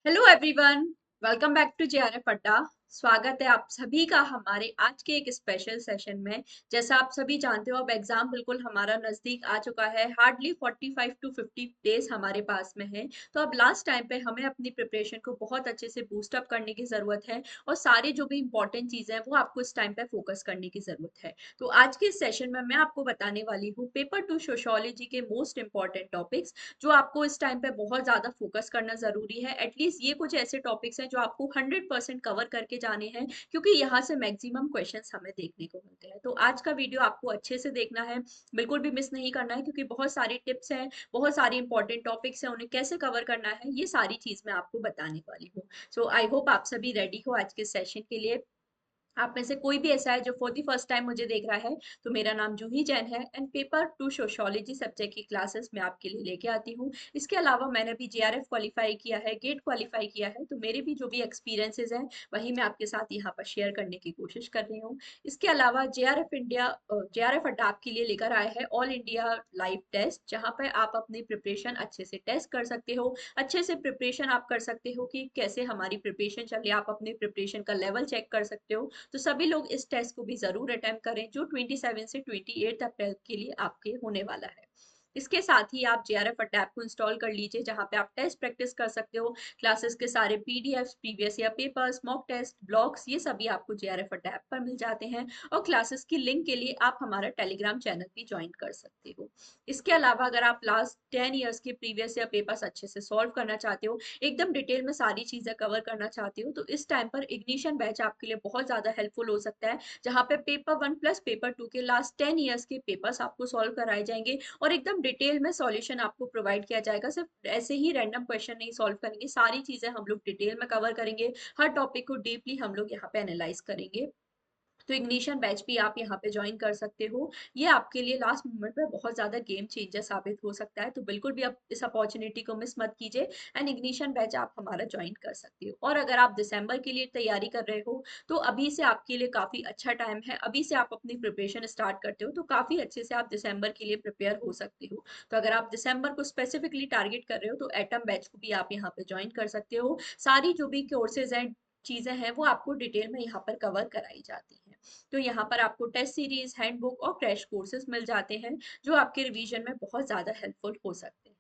Hello everyone. Welcome back to JRF Adda. स्वागत है आप सभी का हमारे आज के एक स्पेशल सेशन में। जैसा आप सभी जानते हो अब एग्जाम बिल्कुल हमारा नजदीक आ चुका है। हार्डली 45 टू 50 डेज हमारे पास में है। तो अब लास्ट टाइम पे हमें अपनी प्रिपरेशन को बहुत अच्छे से बूस्ट अप करने की जरूरत है और सारे जो भी इंपॉर्टेंट चीजें हैं वो आपको इस टाइम पे फोकस करने की जरूरत है। तो आज के इस सेशन में मैं आपको बताने वाली हूँ पेपर टू सोशियोलॉजी के मोस्ट इंपॉर्टेंट टॉपिक्स जो आपको इस टाइम पे बहुत ज्यादा फोकस करना जरूरी है। एटलीस्ट ये कुछ ऐसे टॉपिक्स हैं जो आपको 100% कवर करके जाने हैं, क्योंकि यहाँ से मैक्सिमम क्वेश्चंस हमें देखने को मिलते हैं। तो आज का वीडियो आपको अच्छे से देखना है, बिल्कुल भी मिस नहीं करना है, क्योंकि बहुत सारी टिप्स हैं, बहुत सारी इंपॉर्टेंट टॉपिक्स हैं, उन्हें कैसे कवर करना है ये सारी चीज मैं आपको बताने वाली हूँ। सो आई होप आप सभी रेडी हो आज के सेशन के लिए। आप में से कोई भी ऐसा है जो फॉर द फर्स्ट टाइम मुझे देख रहा है, तो मेरा नाम जूही जैन है and paper two sociology subject की क्लासेस मैं आपके लिए लेके आती हूँ। इसके अलावा मैंने भी जेआरएफ क्वालिफाई किया है, गेट क्वालिफाई किया है, तो मेरे भी जो भी एक्सपीरियंसेस हैं वही मैं आपके साथ यहाँ पर शेयर करने की कोशिश कर रही हूँ। इसके अलावा जेआरएफ इंडिया, जेआरएफ अड्डा आपके लिए लेकर आया है ऑल इंडिया लाइव टेस्ट, जहाँ पर आप अपनी प्रिपरेशन अच्छे से टेस्ट कर सकते हो। अच्छे से प्रिपरेशन आप कर सकते हो कि कैसे हमारी प्रिपरेशन चल रही है, आप अपनी प्रिपरेशन का लेवल चेक कर सकते हो। तो सभी लोग इस टेस्ट को भी जरूर अटेम्प्ट करें जो 27 से 28 अप्रैल के लिए आपके होने वाला है। इसके साथ ही आप जेआरएफ अटैप को इंस्टॉल कर लीजिए, जहां पे आप टेस्ट प्रैक्टिस कर सकते हो। क्लासेस के सारे PDF, previous year papers, mock test, blogs, ये सभी आपको जेआरएफ अटैप पर मिल जाते हैं। और क्लासेस की लिंक के लिए आप हमारा टेलीग्राम चैनल भी ज्वाइन कर सकते हो। इसके अलावा अगर आप लास्ट 10 ईयर्स के प्रीवियस ईयर पेपर्स अच्छे से सॉल्व करना चाहते हो, एकदम डिटेल में सारी चीजें कवर करना चाहते हो, तो इस टाइम पर इग्निशन बैच आपके लिए बहुत ज्यादा हेल्पफुल हो सकता है, जहाँ पे पेपर 1 प्लस पेपर 2 के लास्ट 10 ईयर्स के पेपर्स आपको सॉल्व कराए जाएंगे और एकदम डिटेल में सॉल्यूशन आपको प्रोवाइड किया जाएगा। सिर्फ ऐसे ही रैंडम क्वेश्चन नहीं सॉल्व करेंगे, सारी चीजें हम लोग डिटेल में कवर करेंगे। हर टॉपिक को डीपली हम लोग यहाँ पे एनालाइज करेंगे। तो इग्निशन बैच भी आप यहाँ पे ज्वाइन कर सकते हो। ये आपके लिए लास्ट मोमेंट में बहुत ज्यादा गेम चेंजर साबित हो सकता है, तो बिल्कुल भी आप इस अपॉर्चुनिटी को मिस मत कीजिए एंड इग्निशन बैच आप हमारा ज्वाइन कर सकते हो। और अगर आप दिसंबर के लिए तैयारी कर रहे हो, तो अभी से आपके लिए काफी अच्छा टाइम है। अभी से आप अपनी प्रिपरेशन स्टार्ट करते हो तो काफी अच्छे से आप दिसंबर के लिए प्रिपेयर हो सकते हो। तो अगर आप दिसंबर को स्पेसिफिकली टारगेट कर रहे हो, तो एटम बैच को भी आप यहाँ पे ज्वाइन कर सकते हो। सारी जो भी कोर्सेज हैं, चीजें हैं, वो आपको डिटेल में यहाँ पर कवर कराई जाती हैं। तो यहाँ पर आपको टेस्ट सीरीज, हैंडबुक और क्रैश कोर्सेज मिल जाते हैं, जो आपके रिवीजन में बहुत ज्यादा हेल्पफुल हो सकते हैं।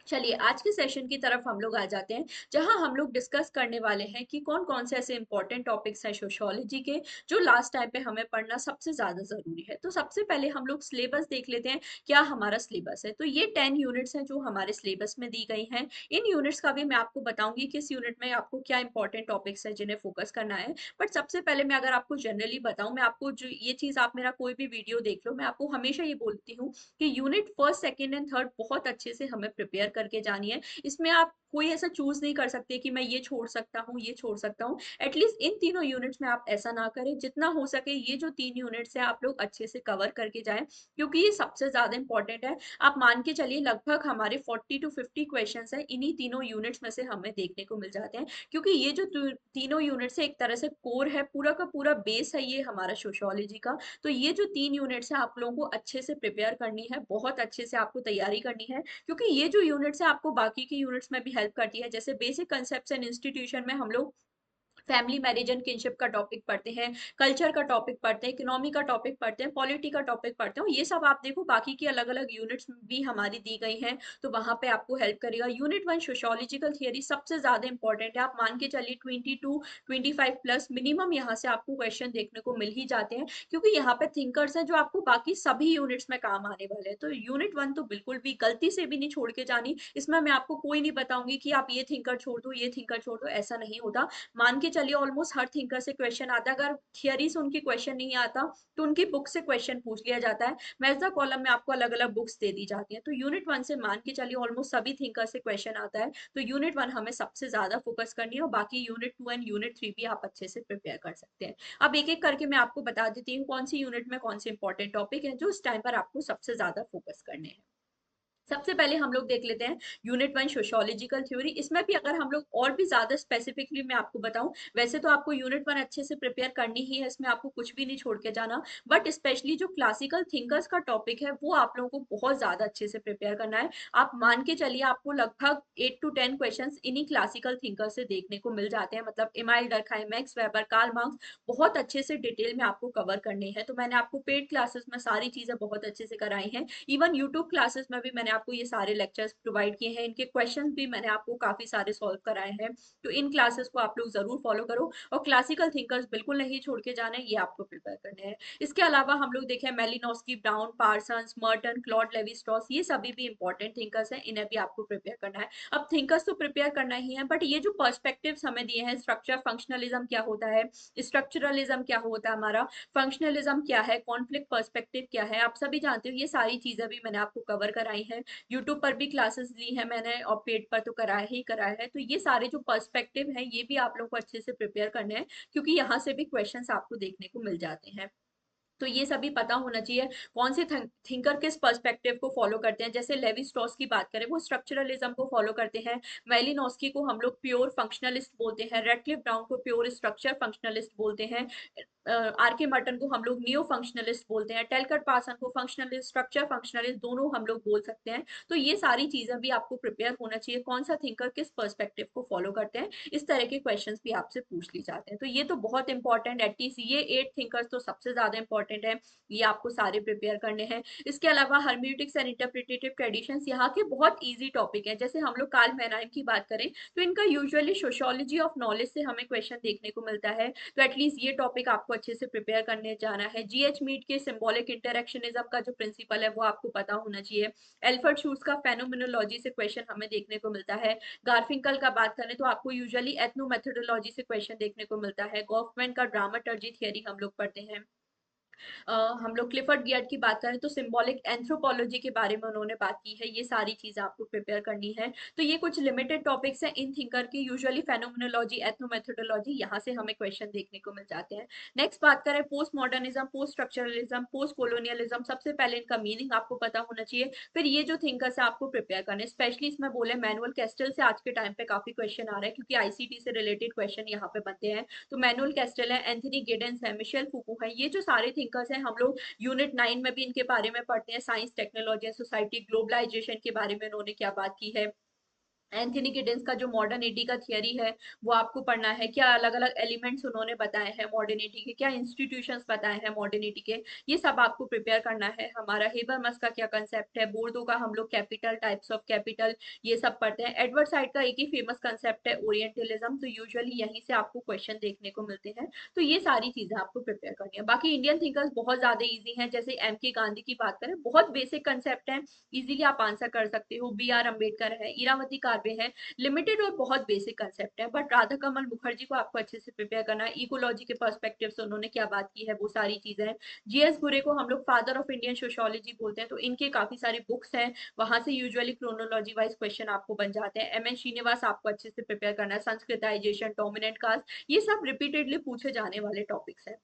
चलिए आज के सेशन की तरफ हम लोग आ जाते हैं, जहां हम लोग डिस्कस करने वाले हैं कि कौन कौन से ऐसे इंपॉर्टेंट टॉपिक्स हैं सोशियोलॉजी के जो लास्ट टाइम पे हमें पढ़ना सबसे ज्यादा जरूरी है। तो सबसे पहले हम लोग सिलेबस देख लेते हैं, क्या हमारा सिलेबस है। तो ये 10 यूनिट्स हैं जो हमारे सिलेबस में दी गई हैं। इन यूनिट्स का भी मैं आपको बताऊंगी कि इस यूनिट में आपको क्या इंपॉर्टेंट टॉपिक्स है जिन्हें फोकस करना है। बट सबसे पहले मैं अगर आपको जनरली बताऊं, मैं आपको जो ये चीज, आप मेरा कोई भी वीडियो देख लो, मैं आपको हमेशा ये बोलती हूँ कि unit first, second and third बहुत अच्छे से हमें प्रिपेयर करके जानी है। इसमें आप कोई ऐसा चूज नहीं कर सकते कि मैं ये छोड़ सकता हूँ, ये छोड़ सकता हूँ। एटलीस्ट इन तीनों यूनिट्स में आप ऐसा ना करें, जितना हो सके ये जो 3 यूनिट्स है आप लोग अच्छे से कवर करके जाएं, क्योंकि ये सबसे ज्यादा इंपॉर्टेंट है। आप मान के चलिए लगभग हमारे 40 टू 50 क्वेश्चन है इन्हीं तीनों यूनिट्स में से हमें देखने को मिल जाते हैं, क्योंकि ये जो तीनों यूनिट्स है एक तरह से कोर है, पूरा का पूरा बेस है ये हमारा सोशियोलॉजी का। तो ये जो 3 यूनिट्स है आप लोगों को अच्छे से प्रिपेयर करनी है, बहुत अच्छे से आपको तैयारी करनी है, क्योंकि ये जो यूनिट्स है आपको बाकी की यूनिट्स में भी हेल्प करती है। जैसे बेसिक कंसेप्ट एंड इंस्टीट्यूशन में हम लोग फैमिली मैरिज एंड किनशिप का टॉपिक पढ़ते हैं, कल्चर का टॉपिक पढ़ते हैं, इकोनॉमी का टॉपिक पढ़ते हैं, पॉलिटी का टॉपिक पढ़ते हैं। ये सब आप देखो बाकी की अलग अलग यूनिट्स भी हमारी दी गई हैं, तो वहां पे आपको हेल्प करेगा। यूनिट 1 सोशियोलॉजिकल थियरी सबसे ज्यादा इंपॉर्टेंट है। आप मान के चलिए 22 25 प्लस मिनिमम यहाँ से आपको क्वेश्चन देखने को मिल ही जाते हैं, क्योंकि यहाँ पे थिंकर्स हैं जो आपको बाकी सभी यूनिट्स में काम आने वाले हैं। तो यूनिट 1 तो बिल्कुल भी गलती से भी नहीं छोड़ के जानी। इसमें मैं आपको कोई नहीं बताऊंगी कि आप ये थिंकर छोड़ दो, ये थिंकर छोड़ दो, ऐसा नहीं होता। मान के चलिए ऑलमोस्ट हर थिंकर से क्वेश्चन आता है। अगर थियरी से उनकी क्वेश्चन नहीं आता, तो उनकी बुक से क्वेश्चन पूछ लिया जाता है। मैथ्स कॉलम में आपको अलग अलग बुक्स दे दी जाती हैं, तो यूनिट 1 से मान के चलिए ऑलमोस्ट सभी थिंकर से क्वेश्चन आता है। तो यूनिट 1 हमें सबसे ज्यादा फोकस करनी है, और बाकी यूनिट 2 एंड यूनिट 3 भी आप अच्छे से प्रिपेयर कर सकते हैं। अब एक एक करके मैं आपको बता देती हूँ कौन सी यूनिट में कौन से इंपॉर्टेंट टॉपिक है जो इस टाइम पर आपको सबसे ज्यादा फोकस करने हैं। सबसे पहले हम लोग देख लेते हैं यूनिट 1 सोशियोलॉजिकल थ्योरी। इसमें भी अगर हम लोग और भी ज्यादा स्पेसिफिकली मैं आपको बताऊं, वैसे तो आपको यूनिट 1 अच्छे से प्रिपेयर करनी ही है, इसमें आपको कुछ भी नहीं छोड़ के जाना, बट स्पेशली जो क्लासिकल थिंकर्स का टॉपिक है वो आप लोगों को बहुत ज्यादा अच्छे से प्रिपेयर करना है। आप मान के चलिए आपको लगभग 8 to 10 क्वेश्चन इन्हीं क्लासिकल थिंकर से देखने को मिल जाते हैं, मतलब Emile Durkheim, Max Weber, Karl Marx, बहुत अच्छे से डिटेल में आपको कवर करने हैं। तो मैंने आपको पेड क्लासेस में सारी चीजें बहुत अच्छे से कराई हैं। इवन यूट्यूब क्लासेस में भी मैंने आपको ये सारे लेक्चर्स प्रोवाइड किए हैं, इनके क्वेश्चंस भी मैंने आपको काफी सारे सॉल्व कराए हैं। तो इन क्लासेस को आप लोग जरूर फॉलो करो, और क्लासिकल थिंकर्स बिल्कुल नहीं छोड़ के जाने, ये आपको प्रिपेयर करने हैं। इसके अलावा हम लोग देखें Malinowski, brown, Parsons, Merton, Claude Levi Strauss, ये सभी भी इंपॉर्टेंट थिंकर्स हैं, इन्हें भी आपको प्रिपेयर करना है। अब थिंकर्स तो प्रिपेयर करना ही है, बट ये जो पर्सपेक्टिव हमें दिए हैं, स्ट्रक्चर फंक्शनलिज्म क्या होता है, स्ट्रक्चरलिज्म क्या होता है हमारा, फंक्शनलिज्म क्या है, कॉन्फ्लिक्ट पर्सपेक्टिव क्या है, आप सभी जानते हो, ये सारी चीजें भी मैंने आपको कवर कराई हैं। यूट्यूब पर भी क्लासेस ली है मैंने, और पेड पर तो कराया ही कराया है। तो ये सारे जो पर्सपेक्टिव हैं ये भी आप लोगों को अच्छे से प्रिपेयर करने हैं, क्योंकि यहाँ से भी क्वेश्चंस आपको देखने को मिल जाते हैं। तो ये सभी पता होना चाहिए कौन से थिंकर किस पर्सपेक्टिव को फॉलो करते हैं। जैसे लेवी स्ट्रॉस की बात करें, वो स्ट्रक्चरलिज्म को फॉलो करते हैं। मेलिनोस्की को हम लोग प्योर फंक्शनलिस्ट बोलते हैं, रेडक्लिफ ब्राउन को प्योर स्ट्रक्चर फंक्शनलिस्ट बोलते हैं, आर के मर्टन को हम लोग नियो फंक्शनलिस्ट बोलते हैं, टेलकट पार्सन को फंक्शनलिस्ट, स्ट्रक्चर फंक्शनलिस्ट, दोनों हम लोग बोल सकते हैं। तो ये सारी चीजें भी आपको प्रिपेयर होना चाहिए, कौन सा थिंकर किस पर्सपेक्टिव को फॉलो करते हैं, इस तरह के क्वेश्चंस भी आपसे पूछ ली जाते हैं। तो ये तो बहुत इंपॉर्टेंट, एटलीस्ट ये 8 थिंकर्स तो सबसे ज्यादा इंपॉर्टेंट है, ये आपको सारे प्रिपेयर करने हैं। इसके अलावा हर्मेटिक्स एंड इंटरप्रिटेटिव ट्रेडिशंस यहाँ के बहुत इजी टॉपिक है। जैसे हम लोग कार्ल मैनाइम की बात करें तो इनका यूजुअली सोशियोलॉजी ऑफ नॉलेज से हमें क्वेश्चन देखने को मिलता है, तो एटलीस्ट ये टॉपिक आपको अच्छे से प्रिपेयर करने जाना है। जीएच मीट के सिंबॉलिक इंटरेक्शनिज्म का जो प्रिंसिपल है वो आपको पता होना चाहिए। एल्फर्ड शूट्स का फेनोमेनोलॉजी से क्वेश्चन हमें देखने को मिलता है। गार्फिंकल का बात करें तो आपको यूजुअली एथनोमेथोडोलॉजी से क्वेश्चन देखने को मिलता है। गॉफमैन का ड्रामाटर्जी थियरी हम लोग पढ़ते हैं। हम लोग क्लिफर्ड गियर्ड की बात करें तो सिंबॉलिक एंथ्रोपोलॉजी के बारे में उन्होंने बात की है। ये सारी चीजें आपको प्रिपेयर करनी है। तो ये कुछ लिमिटेड टॉपिक्स हैं इन थिंकर की। यूजुअली फेनोमेनोलॉजी, एथनोमेथोडोलॉजी, यहाँ से हमें क्वेश्चन देखने को मिल जाते हैं। नेक्स्ट बात करें post modernism, post structuralism, post colonialism, सबसे पहले इनका मीनिंग आपको पता होना चाहिए। फिर ये जो थिंकर्स है आपको प्रिपेयर करने, स्पेशली इसमें बोले मैनुअल कैस्टल से आज के टाइम पे काफी क्वेश्चन आ रहे हैं, क्योंकि आईसीटी से रिलेटेड क्वेश्चन यहाँ पे बनते हैं। तो मैनुअल कैस्टल है, एंथनी गिडेंस है, मिशेल फूकू है, ये जो सारे थिंकर्स हैं हम लोग यूनिट 9 में भी इनके बारे में पढ़ते हैं। Science, technology and society, globalization के बारे में उन्होंने क्या बात की है। एंथनी गिडेंस का जो मॉडर्निटी का थियरी है वो आपको पढ़ना है। क्या अलग अलग एलिमेंट्स उन्होंने बताए हैं मॉडर्निटी के, क्या इंस्टीट्यूशंस बताए हैं मॉडर्निटी के, ये सब आपको प्रिपेयर करना है। हमारा हेबरमस का क्या कंसेप्ट है, बोर्डो का हम लोग कैपिटल, टाइप्स ऑफ कैपिटल, ये सब पढ़ते हैं। एडवर्ड साइड का एक ही फेमस कंसेप्ट है ओरिएंटलिज्म, तो यूजुअली यहीं से आपको क्वेश्चन देखने को मिलते हैं। तो ये सारी चीजें आपको प्रिपेयर करनी है। बाकी इंडियन थिंकर्स बहुत ज्यादा ईजी हैं। जैसे एम के गांधी की बात करें, बहुत बेसिक कंसेप्ट है, इजीली आप आंसर कर सकते हो। बी आर अम्बेडकर है, इरावती कार्वे है, लिमिटेड और बहुत बेसिक कंसेप्ट है, बट राधा कमल मुखर्जी को आपको अच्छे से प्रिपेयर करना है। इकोलॉजी के पर्सपेक्टिव से उन्होंने क्या बात की है, वो सारी चीजें हैं। जीएस गुरे को हम लोग फादर ऑफ इंडियन सोशियोलॉजी बोलते हैं, तो इनके काफी सारी बुक्स हैं, वहां से यूजुअली क्रोनोलॉजी वाइज क्वेश्चन आपको बन जाते हैं। एम एन श्रीनिवास आपको अच्छे से प्रिपेयर करना है। संस्कृताइजेशन, डोमिनेंट कास्ट, ये सब रिपीटेडली पूछे जाने वाले टॉपिक्स हैं।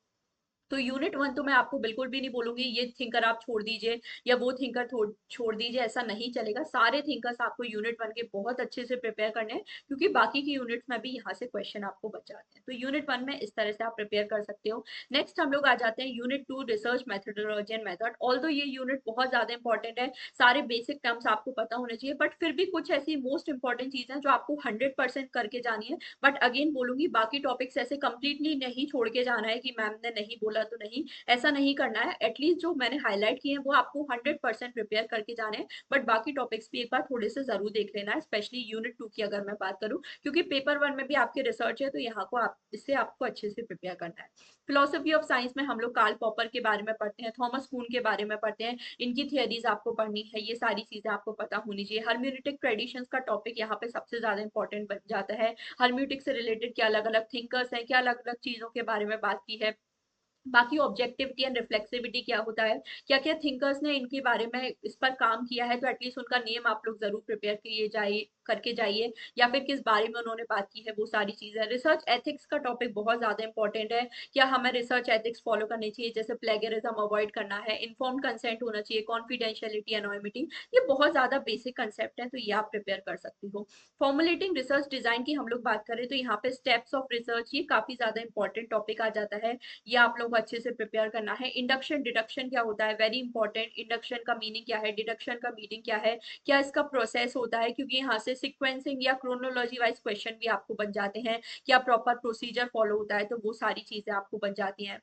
तो यूनिट 1 तो मैं आपको बिल्कुल भी नहीं बोलूंगी ये थिंकर आप छोड़ दीजिए या वो थिंकर छोड़ दीजिए, ऐसा नहीं चलेगा। सारे थिंकर्स आपको यूनिट 1 के बहुत अच्छे से प्रिपेयर करने हैं, क्योंकि बाकी की यूनिट्स में भी यहाँ से क्वेश्चन आपको बच जाते हैं। तो यूनिट 1 में इस तरह से आप प्रिपेयर कर सकते हो। नेक्स्ट हम लोग आ जाते हैं unit 2, research methodology and method. Although ये यूनिट बहुत ज्यादा इंपॉर्टेंट है, सारे बेसिक टर्म्स आपको पता होने चाहिए, बट फिर भी कुछ ऐसी मोस्ट इंपॉर्टेंट चीजें जो आपको 100% करके जानी है। बट अगेन बोलूंगी बाकी टॉपिक्स ऐसे कंप्लीटली नहीं छोड़ के जाना है कि मैम ने नहीं बोला तो नहीं, ऐसा नहीं करना है। एटलीस्ट जो मैंने हाईलाइट किए हैं वो आपको 100% प्रिपेयर करके जाने हैं, बट बाकी टॉपिक्स भी एक बार थोड़े से जरूर देख लेना है, स्पेशली यूनिट 2 की अगर मैं बात करूं, क्योंकि पेपर 1 में भी आपके रिसर्च है, तो यहाँ को आप इससे आपको अच्छे से प्रिपेयर करना है। फिलोसफी ऑफ साइंस में हम लोग कार्ल पॉपर के बारे में पढ़ते हैं, थॉमस कून के बारे में पढ़ते हैं, इनकी थियरीज आपको पढ़नी है। ये सारी चीजें आपको पता होनी चाहिए। हर्म्यूटिक ट्रेडिशंस का टॉपिक यहाँ पे सबसे ज्यादा इंपॉर्टेंट बन जाता है। हर्म्यूटिक से रिलेटेड क्या अलग अलग थिंकर्स हैं, क्या अलग अलग चीजों के बारे में बात की है। बाकी ऑब्जेक्टिविटी एंड रिफ्लेक्सिविटी क्या होता है, क्या क्या थिंकर्स ने इनके बारे में इस पर काम किया है, तो एटलीस्ट उनका नेम आप लोग जरूर प्रिपेयर किए जाए करके जाइए, या फिर किस बारे में उन्होंने बात की है वो सारी चीजें। रिसर्च एथिक्स का टॉपिक बहुत ज्यादा इंपॉर्टेंट है, क्या हमें रिसर्च एथिक्स फॉलो करनी चाहिए, जैसे प्लेगरिज्म अवॉइड करना है, इन्फॉर्म्ड कंसेंट होना चाहिए, कॉन्फिडेंशियलिटी, एनोनिमिटी, ये बहुत ज्यादा बेसिक कंसेप्ट है, तो ये आप प्रिपेयर कर सकती हो। फॉर्मुलेटिंग रिसर्च डिजाइन की हम लोग बात करें तो यहाँ पे स्टेप्स ऑफ रिसर्च, ये काफी ज्यादा इंपॉर्टेंट टॉपिक आ जाता है, ये आप लोग को अच्छे से प्रिपेयर करना है। इंडक्शन डिडक्शन क्या होता है, वेरी इंपॉर्टेंट। इंडक्शन का मीनिंग क्या है, डिडक्शन का मीनिंग क्या है, क्या इसका प्रोसेस होता है, क्योंकि यहाँ से सिक्वेंसिंग या क्रोनोलॉजी वाइज क्वेश्चन भी आपको बन जाते हैं, क्या प्रॉपर प्रोसीजर फॉलो होता है, तो वो सारी चीजें आपको बन जाती हैं।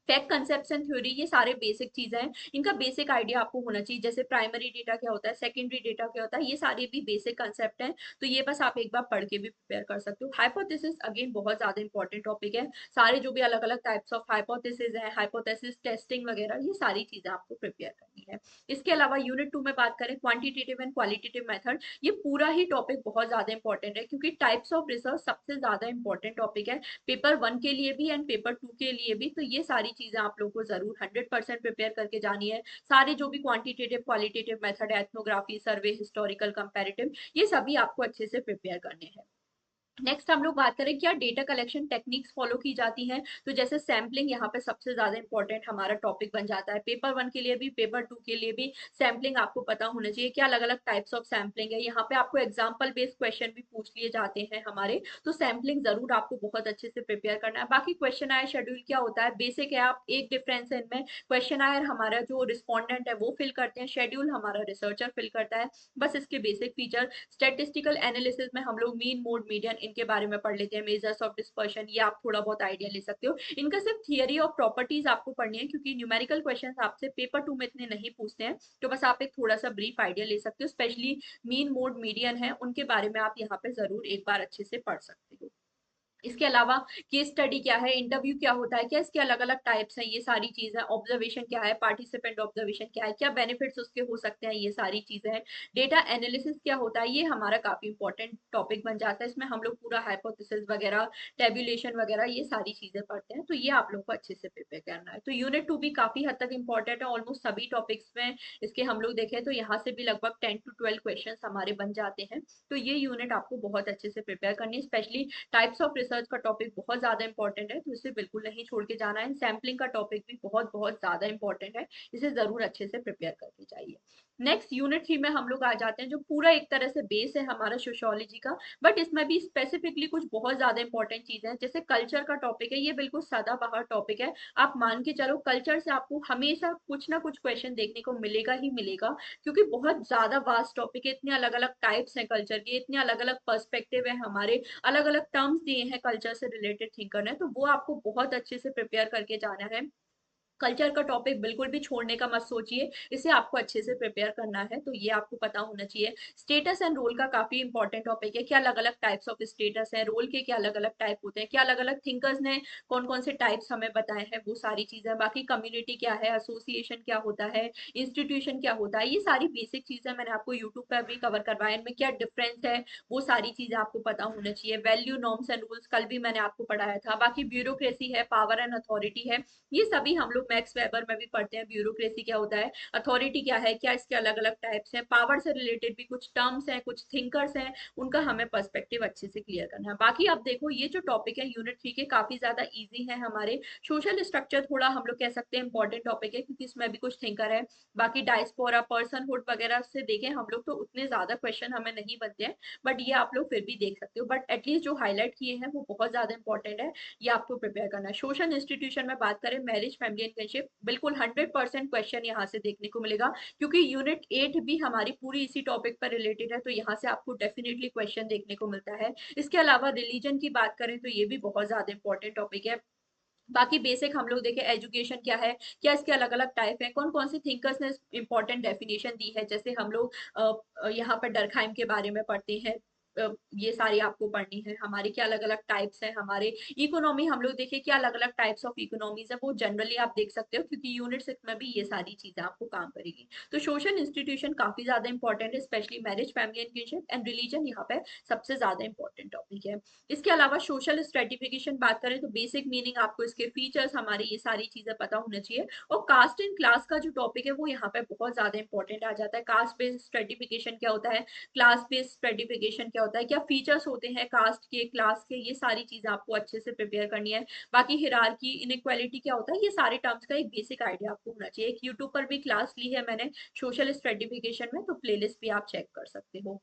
फैक्ट कंसेप्शन थ्योरी, ये सारे बेसिक चीजें हैं, इनका बेसिक आइडिया आपको होना चाहिए, जैसे प्राइमरी डेटा क्या होता है, सेकेंडरी डेटा क्या होता है, ये सारे भी बेसिक कंसेप्ट हैं, तो ये बस आप एक बार पढ़ के भी प्रिपेयर कर सकते हो। हाइपोथेसिस अगेन बहुत ज्यादा इंपॉर्टेंट टॉपिक है, सारे जो भी अलग अलग टाइप्स ऑफ हाइपोथेसिस है, हाइपोथेसिस टेस्टिंग वगैरह, ये सारी चीजें आपको प्रिपेयर करनी है। इसके अलावा यूनिट 2 में बात करें क्वांटिटेटिव एंड क्वालिटेटिव मेथड, ये पूरा ही टॉपिक बहुत ज्यादा इंपॉर्टेंट है, क्योंकि टाइप्स ऑफ रिसर्च सबसे ज्यादा इंपॉर्टेंट टॉपिक है, पेपर 1 के लिए भी एंड पेपर 2 के लिए भी, तो ये सारी चीजें आप लोग को जरूर 100% प्रिपेयर करके जानी है। सारे जो भी क्वांटिटेटिव क्वालिटेटिव मेथड है, एथनोग्राफी, सर्वे, हिस्टोरिकल, कंपैरेटिव, ये सभी आपको अच्छे से प्रिपेयर करने हैं। नेक्स्ट हम लोग बात करें क्या डेटा कलेक्शन टेक्निक्स फॉलो की जाती हैं, तो जैसे सैम्पलिंग यहाँ पे सबसे ज्यादा इंपॉर्टेंट हमारा टॉपिक बन जाता है, पेपर 1 के लिए भी पेपर 2 के लिए भी सैम्पलिंग आपको पता होना चाहिए, क्या अलग अलग टाइप्स ऑफ सैम्पलिंग है, यहाँ पे आपको एग्जाम्पल बेस्ड क्वेश्चन भी पूछ लिए जाते हैं हमारे, तो सैम्पलिंग जरूर आपको बहुत अच्छे से प्रिपेयर करना है। बाकी क्वेश्चन आयर शेड्यूल क्या होता है, बेसिक है, आप एक डिफरेंस है इनमें, क्वेश्चन आयर हमारा जो रिस्पॉन्डेंट है वो फिल करते हैं, शेड्यूल हमारा रिसर्चर फिल करता है, बस इसके बेसिक फीचर। स्टेटिस्टिकल एनालिसिस में हम लोग मीन, मोड, मीडियन, इनके बारे में पढ़ लेते हैं, मेजर्स ऑफ डिस्पर्शन, ये आप थोड़ा बहुत आइडिया ले सकते हो। इनका सिर्फ थियरी ऑफ प्रॉपर्टीज आपको पढ़नी है, क्योंकि न्यूमेरिकल क्वेश्चन आपसे पेपर 2 में इतने नहीं पूछते हैं, तो बस आप एक थोड़ा सा ब्रीफ आइडिया ले सकते हो। स्पेशली मीन, मोड, मीडियन है, उनके बारे में आप यहाँ पे जरूर एक बार अच्छे से पढ़ सकते हो। इसके अलावा केस स्टडी क्या है, इंटरव्यू क्या होता है, क्या इसके अलग अलग टाइप्स हैं, ये सारी चीजें, ऑब्जर्वेशन क्या है, पार्टिसिपेंट ऑब्जर्वेशन क्या है, क्या बेनिफिट्स उसके हो सकते हैं, ये सारी चीजें हैं। डेटा एनालिसिस क्या होता है, ये हमारा काफी इंपॉर्टेंट टॉपिक बन जाता है, इसमें हम लोग पूरा हाइपोथेसिस वगैरह, टेबुलेशन वगैरह, ये सारी चीजें पढ़ते हैं, तो ये आप लोग को अच्छे से प्रिपेयर करना है। तो यूनिट 2 भी काफी हद तक इंपॉर्टेंट है, ऑलमोस्ट सभी टॉपिक्स में इसके हम लोग देखें तो यहाँ से भी लगभग 10 to 12 क्वेश्चन हमारे बन जाते हैं, तो ये यूनिट आपको बहुत अच्छे से प्रिपेयर करनी है। स्पेशली टाइप्स ऑफ रिसर्च का टॉपिक बहुत ज्यादा इंपॉर्टेंट है, तो इसे बिल्कुल नहीं छोड़ के जाना है। सैम्पलिंग का टॉपिक भी बहुत बहुत ज्यादा इंपॉर्टेंट है, इसे जरूर अच्छे से प्रिपेयर करके जाइए। नेक्स्ट यूनिट 3 में हम लोग आ जाते हैं, जो पूरा एक तरह से बेस है हमारा सोशियोलॉजी का, बट इसमें भी स्पेसिफिकली कुछ बहुत ज्यादा इंपॉर्टेंट चीजें हैं, जैसे कल्चर का टॉपिक है, ये बिल्कुल सदाबहार टॉपिक है, आप मान के चलो कल्चर से आपको हमेशा कुछ ना कुछ क्वेश्चन देखने को मिलेगा ही मिलेगा, क्योंकि बहुत ज्यादा वास्ट टॉपिक है, इतने अलग अलग टाइप्स हैं कल्चर के, इतने अलग अलग पर्सपेक्टिव है हमारे, अलग अलग टर्म्स दिए हैं कल्चर से रिलेटेड थिंकर ने, तो वो आपको बहुत अच्छे से प्रिपेयर करके जाना है। कल्चर का टॉपिक बिल्कुल भी छोड़ने का मत सोचिए, इसे आपको अच्छे से प्रिपेयर करना है, तो ये आपको पता होना चाहिए। स्टेटस एंड रोल का काफी इंपॉर्टेंट टॉपिक है, क्या अलग अलग टाइप्स ऑफ स्टेटस है, रोल के क्या अलग अलग टाइप होते हैं, क्या अलग अलग थिंकर्स ने कौन कौन से टाइप्स हमें बताए हैं, वो सारी चीजें। बाकी कम्युनिटी क्या है, एसोसिएशन क्या होता है, इंस्टीट्यूशन क्या होता है, ये सारी बेसिक चीजें मैंने आपको यूट्यूब पर भी कवर करवाया, इनमें क्या डिफरेंस है, वो सारी चीजें आपको पता होना चाहिए। वैल्यू, नॉर्म्स एंड रूल्स कल भी मैंने आपको पढ़ाया था। बाकी ब्यूरोक्रेसी है, पावर एंड अथॉरिटी है, ये सभी हम लोग मैक्स वेबर में भी पढ़ते हैं। ब्यूरोक्रेसी क्या होता है, अथॉरिटी क्या है, क्या इसके अलग अलग टाइप्स हैं, पावर से रिलेटेड भी कुछ टर्म्स हैं, कुछ थिंकर्स हैं, उनका हमें पर्सपेक्टिव अच्छे से क्लियर करना है। बाकी आप देखो ये जो टॉपिक है यूनिट 3 के काफी ज्यादा इजी है हमारे। सोशल स्ट्रक्चर थोड़ा हम लोग कह सकते हैं इंपॉर्टेंट टॉपिक है, क्योंकि इसमें भी कुछ थिंकर है। बाकी डायस्पोरा, पर्सनहुड वगैरह से देखें हम लोग तो उतने ज्यादा क्वेश्चन हमें नहीं बनते हैं, बट ये आप लोग फिर भी देख सकते हो, बट एटलीस्ट जो हाईलाइट किए हैं वो बहुत ज्यादा इंपॉर्टेंट है, ये आपको प्रिपेयर करना है। सोशल इंस्टीट्यूशन में बात करें, मैरिज, फैमिली एंड फ्रेंडशिप, बिल्कुल 100% क्वेश्चन यहाँ से देखने को मिलेगा, क्योंकि यूनिट 8 भी हमारी पूरी इसी टॉपिक पर रिलेटेड है, तो यहाँ से आपको डेफिनेटली क्वेश्चन देखने को मिलता है। इसके अलावा रिलीजन की बात करें तो ये भी बहुत ज्यादा इंपॉर्टेंट टॉपिक है। बाकी बेसिक हम लोग देखें, एजुकेशन क्या है, क्या इसके अलग अलग टाइप है, कौन कौन से थिंकर्स ने इंपॉर्टेंट डेफिनेशन दी है, जैसे हम लोग यहाँ पर डरखाइम के बारे में पढ़ते हैं, ये सारी आपको पढ़नी है। हमारे क्या अलग अलग टाइप्स हैं, हमारे इकोनॉमी हम लोग देखिए क्या अलग अलग टाइप्स ऑफ इकोनॉमीज है, वो जनरली आप देख सकते हो, क्योंकि यूनिट 6 में भी ये सारी चीजें आपको काम करेगी। तो सोशल इंस्टीट्यूशन काफी ज्यादा इंपॉर्टेंट है, specially marriage, family and kinship and religion यहाँ पे सबसे ज्यादा इंपॉर्टेंट टॉपिक है। इसके अलावा सोशल स्ट्रेटिफिकेशन बात करें तो बेसिक मीनिंग आपको, इसके फीचर्स, हमारे ये सारी चीजें पता होना चाहिए। और कास्ट एंड क्लास का जो टॉपिक है वो यहाँ पे बहुत ज्यादा इंपॉर्टेंट आ जाता है। कास्ट बेस्ड स्ट्रेटिफिकेशन क्या होता है, क्लास बेस्ड स्ट्रेटिफिकेशन क्या होता है, क्या फीचर्स होते हैं कास्ट के, क्लास के, ये सारी चीजें आपको अच्छे से प्रिपेयर करनी है। बाकी हिरार्की, इनइक्वालिटी क्या होता है, ये सारे टर्म्स का एक बेसिक आइडिया आपको होना चाहिए। एक यूट्यूब पर भी क्लास ली है मैंने सोशल स्ट्रेटिफिकेशन में, तो प्लेलिस्ट भी आप चेक कर सकते हो।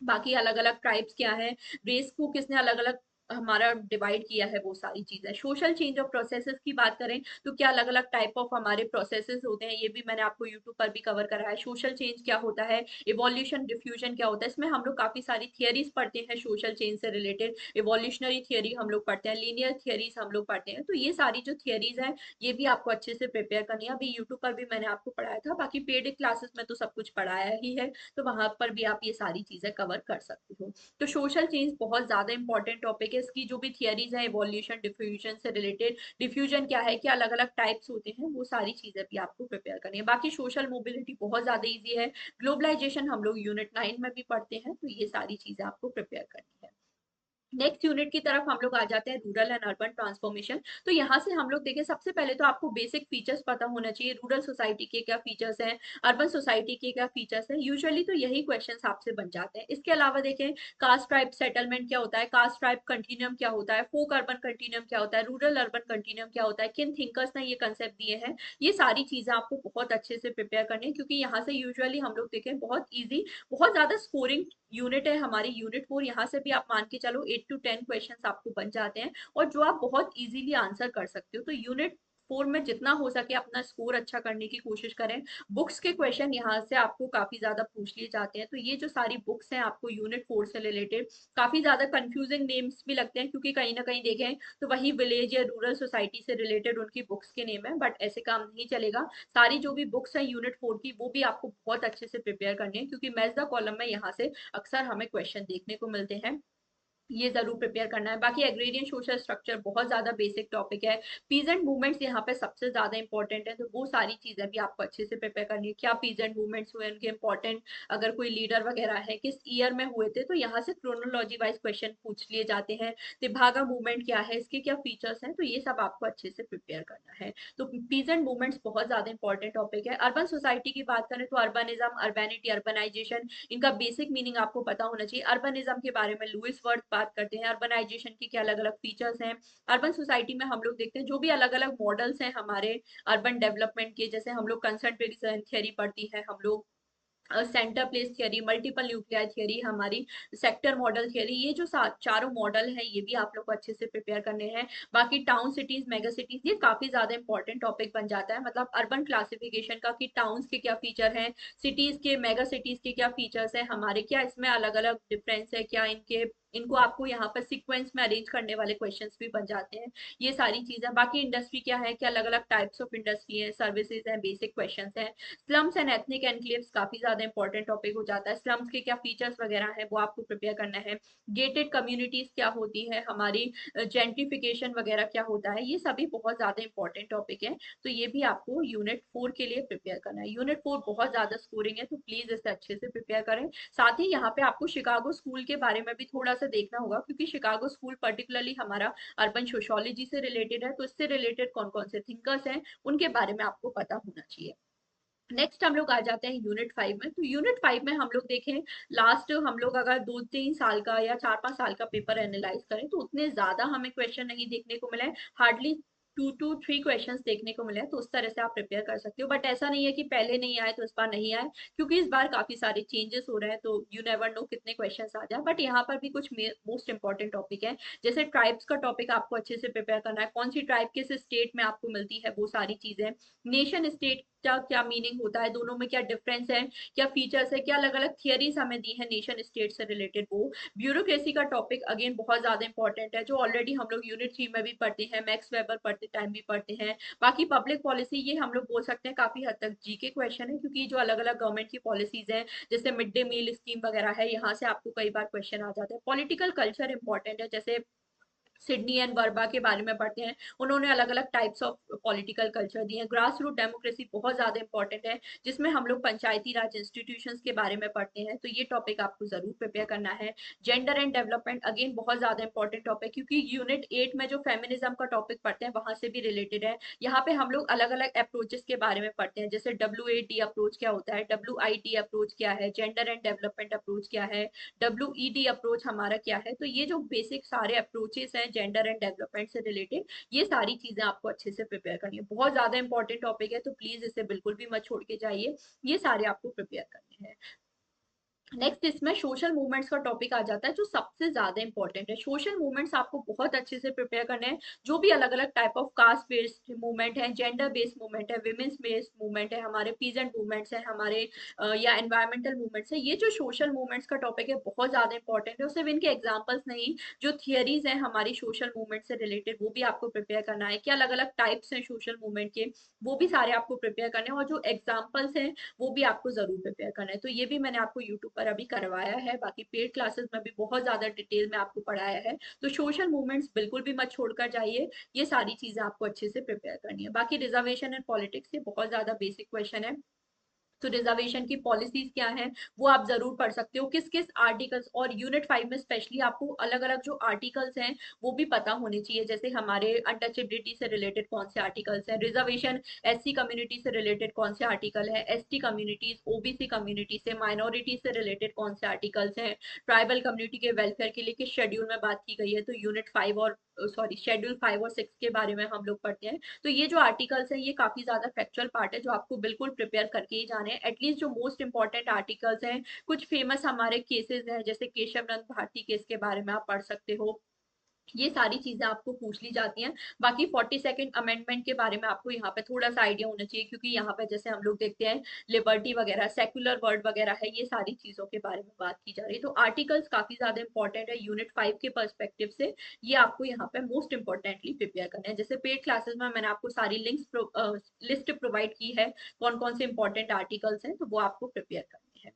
बाकी अलग अलग ट्राइब्स क्या है, रेस को किसने अलग अलग हमारा डिवाइड किया है, वो सारी चीजें। सोशल चेंज ऑफ प्रोसेसेस की बात करें तो क्या अलग अलग टाइप ऑफ हमारे प्रोसेसेस होते हैं, ये भी मैंने आपको यूट्यूब पर भी कवर करा है। सोशल चेंज क्या होता है, इवोल्यूशन, डिफ्यूजन क्या होता है, इसमें हम लोग काफी सारी थियरीज पढ़ते हैं सोशल चेंज से रिलेटेड। इवोल्यूशनरी थियरी हम लोग पढ़ते हैं, लीनियर थियरीज हम लोग पढ़ते हैं। तो ये सारी जो थियरीज है ये भी आपको अच्छे से प्रिपेयर करनी है। अभी यूट्यूब पर भी मैंने आपको पढ़ाया था, बाकी पेड क्लासेस में तो सब कुछ पढ़ाया ही है, तो वहां पर भी आप ये सारी चीजें कवर कर सकते हो। तो सोशल चेंज बहुत ज्यादा इंपॉर्टेंट टॉपिक है। इसकी जो भी थियरीज है इवोल्यूशन, डिफ्यूजन से रिलेटेड, डिफ्यूजन क्या है, क्या अलग अलग टाइप्स होते हैं, वो सारी चीजें भी आपको प्रिपेयर करनी है। बाकी सोशल मोबिलिटी बहुत ज्यादा ईजी है। ग्लोबलाइजेशन हम लोग यूनिट 9 में भी पढ़ते हैं, तो ये सारी चीजें आपको प्रिपेयर करनी है। नेक्स्ट यूनिट की तरफ हम लोग आ जाते हैं, रूरल एंड अर्बन ट्रांसफॉर्मेशन। तो यहाँ से हम लोग देखें, सबसे पहले तो आपको बेसिक फीचर्स पता होना चाहिए, रूरल सोसाइटी के क्या फीचर्स हैं, अर्बन सोसाइटी के क्या फीचर्स हैं। यूजुअली तो यही क्वेश्चंस आपसे बन जाते हैं। इसके अलावा देखें, कास्ट ट्राइब सेटलमेंट क्या होता है, कास्ट ट्राइब कंटिन्यूम क्या होता है, फोक अर्बन कंटिन्यूम क्या होता है, रूरल अर्बन कंटिन्यूम क्या होता है, किन थिंकर्स ने ये कंसेप्ट दिए हैं, ये सारी चीजें आपको बहुत अच्छे से प्रिपेयर करनी है। क्योंकि यहाँ से यूजुअली हम लोग देखें बहुत ईजी, बहुत ज्यादा स्कोरिंग यूनिट है हमारी यूनिट 4। यहाँ से भी आप मान के चलो 8 to 10 क्वेश्चंस आपको बन जाते हैं, और जो आप बहुत इजीली आंसर कर सकते हो। तो यूनिट 4 में जितना हो सके अपना स्कोर अच्छा करने की कोशिश करें। बुक्स के क्वेश्चन यहाँ से आपको काफी ज्यादा पूछ लिए जाते हैं। तो ये जो सारी बुक्स हैं आपको यूनिट 4 से रिलेटेड, काफी ज्यादा कंफ्यूजिंग नेम्स भी लगते हैं, क्योंकि कहीं ना कहीं देखें तो वही विलेज या रूरल सोसाइटी से रिलेटेड उनकी बुक्स के नेम है, बट ऐसे काम नहीं चलेगा। सारी जो भी बुक्स है यूनिट 4 की, वो भी आपको बहुत अच्छे से प्रिपेयर करनी है, क्योंकि मैच द कॉलम में यहाँ से अक्सर हमें क्वेश्चन देखने को मिलते हैं। ये जरूर प्रिपेयर करना है। बाकी एग्रेरियन सोशल स्ट्रक्चर बहुत ज्यादा बेसिक टॉपिक है। पीजेंट मूवमेंट्स यहाँ पे सबसे ज्यादा इंपॉर्टेंट है, तो वो सारी चीजें भी आपको अच्छे से प्रिपेयर करनी है। क्या पीजेंट मूवमेंट्स हुए, उनके इंपॉर्टेंट, अगर कोई लीडर वगैरह है किस ईयर में हुए थे, तो यहाँ से क्रोनोलॉजी वाइज क्वेश्चन पूछ लिए जाते हैं। तिभागा मूवमेंट क्या है, इसके क्या फीचर्स हैं, तो ये सब आपको अच्छे से प्रिपेयर करना है। तो पीजेंट मूवमेंट्स बहुत ज्यादा इंपॉर्टेंट टॉपिक है। अर्बन सोसाइटी की बात करें तो अर्बनिज्म, अर्बेनिटी, अर्बनाइजेशन, इनका बेसिक मीनिंग आपको पता होना चाहिए। अर्बनिज्म के बारे में लुइस वर्थ बात करते हैं, अर्बनाइजेशन के क्या अलग अलग फीचर्स हैं। अर्बन सोसाइटी में हम लोग देखते हैं जो भी अलग अलग मॉडल्स हैं हमारे अर्बन डेवलपमेंट के, जैसे हम लोग कंसंट्रेशन थ्योरी पढ़ती है, हम लोग centre place theory, multiple nuclear theory, हमारी सेक्टर मॉडल थियरी, ये जो चारों मॉडल है ये भी आप लोग को अच्छे से प्रिपेयर करने हैं। बाकी टाउन सिटीज, मेगा सिटीज, ये काफी ज्यादा इंपॉर्टेंट टॉपिक बन जाता है, मतलब अर्बन क्लासिफिकेशन का, कि टाउन्स के क्या फीचर हैं, सिटीज के, मेगा सिटीज के क्या फीचर्स हैं हमारे, क्या इसमें अलग अलग डिफरेंस है, क्या इनके, इनको आपको यहाँ पर सीक्वेंस में अरेंज करने वाले क्वेश्चंस भी बन जाते हैं। ये सारी चीजें। बाकी इंडस्ट्री क्या है, क्या अलग अलग टाइप्स ऑफ इंडस्ट्री है, सर्विसेज है, बेसिक क्वेश्चंस हैं। स्लम्स एंड एथनिक एनक्लेव्स काफी ज्यादा इंपॉर्टेंट टॉपिक हो जाता है। स्लम्स के क्या फीचर्स वगैरह है वो आपको प्रिपेयर करना है। गेटेड कम्युनिटीज क्या होती है हमारी, जेंट्रिफिकेशन वगैरह क्या होता है, ये सभी बहुत ज्यादा इंपॉर्टेंट टॉपिक है। तो ये भी आपको यूनिट 4 के लिए प्रिपेयर करना है। यूनिट 4 बहुत ज्यादा स्कोरिंग है, तो प्लीज इसे अच्छे से प्रिपेयर करें। साथ ही यहाँ पे आपको शिकागो स्कूल के बारे में भी थोड़ा सा देखना होगा, क्योंकि शिकागो स्कूल पर्टिकुलरली हमारा अर्बन सोशियोलॉजी से रिलेटेड है, तो इससे रिलेटेड कौन कौन से थिंकर्स हैं उनके बारे में आपको पता होना चाहिए। नेक्स्ट हम लोग आ जाते हैं यूनिट 5 में। तो यूनिट 5 में हम लोग देखें, लास्ट हम लोग अगर 2-3 साल का या 4-5 साल का पेपर एनालाइज करें तो उतने ज्यादा हमें क्वेश्चन नहीं देखने को मिले, हार्डली 2 to 3 क्वेश्चंस देखने को मिले हैं। तो उस तरह से आप प्रिपेयर कर सकते हो, बट ऐसा नहीं है कि पहले नहीं आए तो इस बार नहीं आए, क्योंकि इस बार काफी सारे चेंजेस हो रहे हैं, तो यू नेवर नो कितने क्वेश्चंस आ जाए। बट यहाँ पर भी कुछ मोस्ट इंपॉर्टेंट टॉपिक है, जैसे ट्राइब्स का टॉपिक आपको अच्छे से प्रिपेयर करना है, कौन सी ट्राइब किस स्टेट में आपको मिलती है, वो सारी चीजें। नेशन स्टेट का क्या मीनिंग होता है, दोनों में क्या डिफरेंस है, क्या फीचर्स है, क्या अलग अलग थियरीज हमें दी है नेशन स्टेट से रिलेटेड, वो। ब्यूरोक्रेसी का टॉपिक अगेन बहुत ज्यादा इंपॉर्टेंट है, जो ऑलरेडी हम लोग यूनिट 3 में भी पढ़ते हैं, मैक्स वेबर पढ़ते पढ़ते टाइम भी पढ़ते हैं। बाकी पब्लिक पॉलिसी ये हम लोग बोल सकते हैं काफी हद तक जीके क्वेश्चन है, क्योंकि जो अलग अलग गवर्नमेंट की पॉलिसीज हैं जैसे मिड डे मील स्कीम वगैरह है, यहाँ से आपको कई बार क्वेश्चन आ जाते हैं। पॉलिटिकल कल्चर इंपॉर्टेंट है, जैसे सिडनी एंड वर्बा के बारे में पढ़ते हैं, उन्होंने अलग अलग टाइप्स ऑफ पॉलिटिकल कल्चर दिए हैं। ग्रास रूट डेमोक्रेसी बहुत ज्यादा इंपॉर्टेंट है, जिसमें हम लोग पंचायती राज इंस्टीट्यूशंस के बारे में पढ़ते हैं, तो ये टॉपिक आपको जरूर प्रिपेयर करना है। जेंडर एंड डेवलपमेंट अगेन बहुत ज्यादा इंपॉर्टेंट टॉपिक, क्योंकि यूनिट 8 में जो फेमिनिज्म का टॉपिक पढ़ते हैं वहां से भी रिलेटेड है। यहाँ पे हम लोग अलग अलग अप्रोचेस के बारे में पढ़ते हैं, जैसे WAD अप्रोच क्या होता है, WIT अप्रोच क्या है, जेंडर एंड डेवलपमेंट अप्रोच क्या है, WED अप्रोच हमारा क्या है। तो ये जो बेसिक सारे अप्रोचेस हैं जेंडर एंड डेवलपमेंट से रिलेटेड, ये सारी चीजें आपको अच्छे से प्रिपेयर करनी है। बहुत ज्यादा इंपॉर्टेंट टॉपिक है, तो प्लीज इसे बिल्कुल भी मत छोड़ के जाइए, ये सारे आपको प्रिपेयर करने हैं। नेक्स्ट इसमें सोशल मूवमेंट्स का टॉपिक आ जाता है, जो सबसे ज्यादा इंपॉर्टेंट है। सोशल मूवमेंट्स आपको बहुत अच्छे से प्रिपेयर करने हैं, जो भी अलग अलग type of caste based movement है, जेंडर बेस्ड मूवमेंट है, विमेन्स बेस्ड मूवमेंट है, हमारे पीजेंट मूवमेंट्स है, हमारे या एनवायरमेंटल मूवमेंट्स है, ये जो सोशल मूवमेंट्स का टॉपिक है बहुत ज्यादा इंपॉर्टेंट है। सिर्फ इनके एग्जाम्पल्स नहीं, जो थियरीज है हमारी सोशल मूवमेंट से रिलेटेड, वो भी आपको प्रिपेयर करना है। क्या अलग अलग टाइप्स हैं सोशल मूवमेंट के, वो भी सारे आपको प्रिपेयर करने हैं, और जो एग्जाम्पल्स हैं वो भी आपको जरूर प्रिपेयर करना है। तो ये भी मैंने आपको यूट्यूब पर अभी करवाया है, बाकी पेड क्लासेस में भी बहुत ज्यादा डिटेल में आपको पढ़ाया है। तो सोशल मूवमेंट्स बिल्कुल भी मत छोड़कर जाइए, ये सारी चीजें आपको अच्छे से प्रिपेयर करनी है। बाकी रिजर्वेशन एंड पॉलिटिक्स ये बहुत ज्यादा बेसिक क्वेश्चन है, तो रिजर्वेशन की पॉलिसीज क्या है वो आप जरूर पढ़ सकते हो, किस किस आर्टिकल्स, और यूनिट 5 में स्पेशली आपको अलग अलग जो आर्टिकल्स हैं वो भी पता होने चाहिए, जैसे हमारे अनटचेबिलिटी से रिलेटेड कौन से आर्टिकल्स हैं, रिजर्वेशन SC कम्युनिटी से रिलेटेड कौन से आर्टिकल है, ST कम्युनिटीज, OBC कम्युनिटी से, माइनॉरिटी से रिलेटेड कौन से आर्टिकल्स हैं, ट्राइबल कम्युनिटी के वेलफेयर के लिए किस शेड्यूल में बात की गई है, तो यूनिट 5 और सॉरी शेड्यूल 5 और 6 के बारे में हम लोग पढ़ते हैं। तो ये जो आर्टिकल्स है ये काफी ज्यादा फैक्चुअल पार्ट है, जो आपको बिल्कुल प्रिपेयर करके ही जाने हैं। एटलीस्ट जो मोस्ट इंपॉर्टेंट आर्टिकल्स हैं, कुछ फेमस हमारे केसेस हैं, जैसे केशव नंद भारती केस के बारे में आप पढ़ सकते हो, ये सारी चीजें आपको पूछ ली जाती हैं। बाकी 42nd अमेंडमेंट के बारे में आपको यहाँ पे थोड़ा सा आइडिया होना चाहिए, क्योंकि यहाँ पे जैसे हम लोग देखते हैं लिबर्टी वगैरह, सेक्युलर वर्ड वगैरह है, ये सारी चीजों के बारे में बात की जा रही है। तो आर्टिकल्स काफी ज्यादा इंपॉर्टेंट है यूनिट 5 के पर्सपेक्टिव से, ये आपको यहाँ पे मोस्ट इंपॉर्टेंटली प्रिपेयर करना है। जैसे पेड क्लासेस में मैंने आपको सारी लिस्ट प्रोवाइड की है, कौन कौन से इंपॉर्टेंट आर्टिकल्स हैं, तो वो आपको प्रिपेयर करने हैं।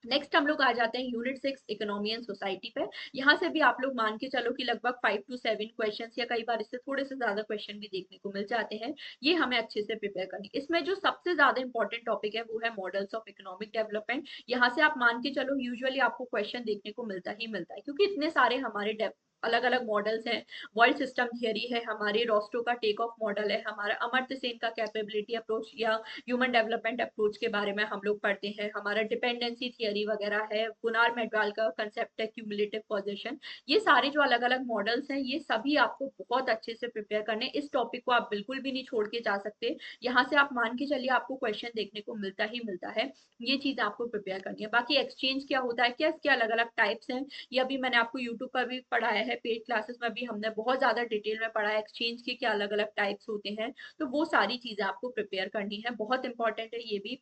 नेक्स्ट हम लोग आ जाते हैं यूनिट 6 इकोनॉमी एंड सोसाइटी पे। यहाँ से भी आप लोग मान के चलो कि लगभग 5 to 7 क्वेश्चन, या कई बार इससे थोड़े से ज्यादा क्वेश्चन भी देखने को मिल जाते हैं, ये हमें अच्छे से प्रिपेयर करनी। इसमें जो सबसे ज्यादा इंपॉर्टेंट टॉपिक है वो है मॉडल्स ऑफ इकोनॉमिक डेवलपमेंट। यहाँ से आप मान के चलो यूजुअली आपको क्वेश्चन देखने को मिलता ही मिलता है, क्योंकि इतने सारे हमारे अलग अलग मॉडल्स हैं। वर्ल्ड सिस्टम थियरी है, हमारे रोस्टो का टेक ऑफ मॉडल है, हमारा अमर्त्य सेन का कैपेबिलिटी अप्रोच या ह्यूमन डेवलपमेंट अप्रोच के बारे में हम लोग पढ़ते हैं, हमारा डिपेंडेंसी थियरी वगैरह है, गुनार मेडवाल का कंसेप्ट है क्यूमुलेटिव पोजीशन। ये सारे जो अलग अलग मॉडल्स हैं ये सभी आपको बहुत अच्छे से प्रिपेयर करने, इस टॉपिक को आप बिल्कुल भी नहीं छोड़ के जा सकते। यहाँ से आप मान के चलिए आपको क्वेश्चन देखने को मिलता ही मिलता है, ये चीज आपको प्रिपेयर करनी है। बाकी एक्सचेंज क्या होता है, क्या इसके अलग अलग टाइप्स हैं, ये अभी मैंने आपको यूट्यूब पर भी पढ़ाया है, पेड क्लासेस में भी हमने बहुत ज्यादा डिटेल में पढ़ा है एक्सचेंज के क्या अलग अलग टाइप्स होते हैं। तो वो सारी चीजें आपको प्रिपेयर करनी है, बहुत इंपॉर्टेंट है ये भी।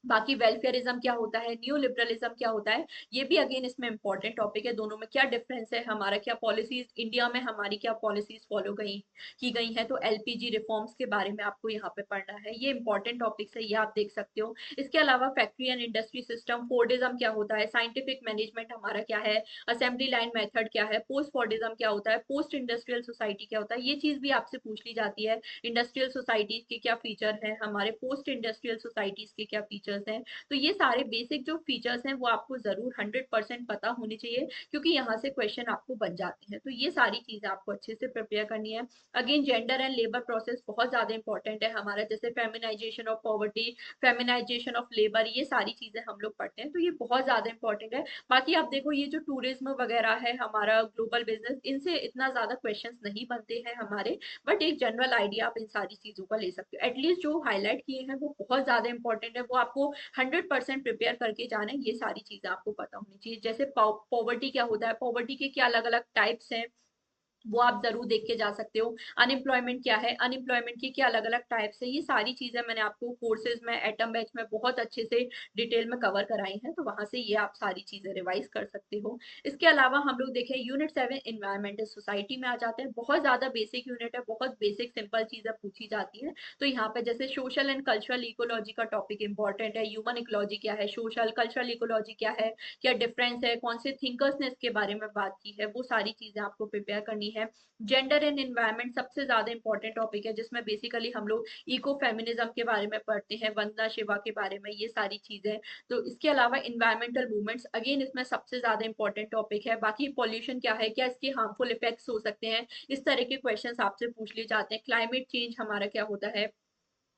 बाकी वेलफेयरिज्म क्या होता है, न्यू लिबरलिज्म क्या होता है, ये भी अगेन इसमें इंपॉर्टेंट टॉपिक है। दोनों में क्या डिफरेंस है, हमारा क्या पॉलिसीज, इंडिया में हमारी क्या पॉलिसीज फॉलो की गई हैं, तो LPG रिफॉर्म्स के बारे में आपको यहाँ पे पढ़ना है, ये इंपॉर्टेंट टॉपिक्स है, ये आप देख सकते हो। इसके अलावा factory and industry system, Fordism क्या होता है, साइंटिफिक मैनेजमेंट हमारा क्या है, असेंबली लाइन मेथड क्या है, पोस्ट फोर्डिज्म क्या होता है, पोस्ट इंडस्ट्रियल सोसाइटी क्या होता है, ये चीज भी आपसे पूछ ली जाती है। इंडस्ट्रियल सोसाइटीज के क्या फीचर है, हमारे पोस्ट इंडस्ट्रियल सोसाइटीज के क्या फीचर्स हैं। तो ये सारे बेसिक जो फीचर्स हैं वो आपको जरूर 100% पता होने चाहिए, क्योंकि यहाँ से क्वेश्चन आपको बन जाते हैं। तो ये सारी चीजें आपको अच्छे से प्रिपेयर करनी है। Again gender and labour process बहुत ज्यादा इंपॉर्टेंट है हमारा, जैसे feminization of poverty, feminization of labour, ये सारी चीजें हम लोग पढ़ते हैं, तो ये बहुत ज्यादा इंपॉर्टेंट है। बाकी आप देखो ये जो टूरिज्म वगैरह है, हमारा ग्लोबल बिजनेस, इनसे इतना ज्यादा क्वेश्चंस नहीं बनते हैं हमारे, बट एक जनरल आइडिया आप इन सारी चीजों का ले सकते हो। एटलीस्ट जो हाईलाइट किए हैं वो बहुत ज्यादा इंपॉर्टेंट है, वो आपको 100% प्रिपेयर करके जाना है, ये सारी चीजें आपको पता होनी चाहिए। जैसे पॉवर्टी क्या होता है, पॉवर्टी के क्या अलग अलग टाइप्स हैं, वो आप जरूर देख के जा सकते हो। अनएम्प्लॉयमेंट क्या है, अनएम्प्लॉयमेंट की क्या अलग अलग टाइप्स है, ये सारी चीजें मैंने आपको कोर्सेज में एटम बैच में बहुत अच्छे से डिटेल में कवर कराई हैं, तो वहां से ये आप सारी चीजें रिवाइज कर सकते हो। इसके अलावा हम लोग देखें यूनिट 7 इन्वायरमेंटल सोसाइटी में आ जाते हैं। बहुत ज्यादा बेसिक यूनिट है, बहुत बेसिक सिंपल चीजें पूछी जाती है। तो यहाँ पे जैसे सोशल एंड कल्चरल इकोलॉजी का टॉपिक इंपॉर्टेंट है, ह्यूमन इकोलॉजी क्या है, सोशल कल्चरल इकोलॉजी क्या है, क्या डिफरेंस है, कौन से थिंकर्स ने इसके बारे में बात की है, वो सारी चीजें आपको प्रिपेयर करनी है। जेंडर एंड एनवायरनमेंट सबसे ज्यादा इंपॉर्टेंट टॉपिक है, जिसमें बेसिकली हम लोग इको फेमिनिज्म के बारे में पढ़ते हैं, वंदना शिवा के बारे में, ये सारी चीजें। तो इसके अलावा इन्वायरमेंटल मूवमेंट्स अगेन इसमें सबसे ज्यादा इंपॉर्टेंट टॉपिक है। बाकी पॉल्यूशन क्या है, क्या इसके हार्मफुल इफेक्ट्स हो सकते हैं, इस तरह के क्वेश्चंस आपसे पूछ लिए जाते हैं। क्लाइमेट चेंज हमारा क्या होता है,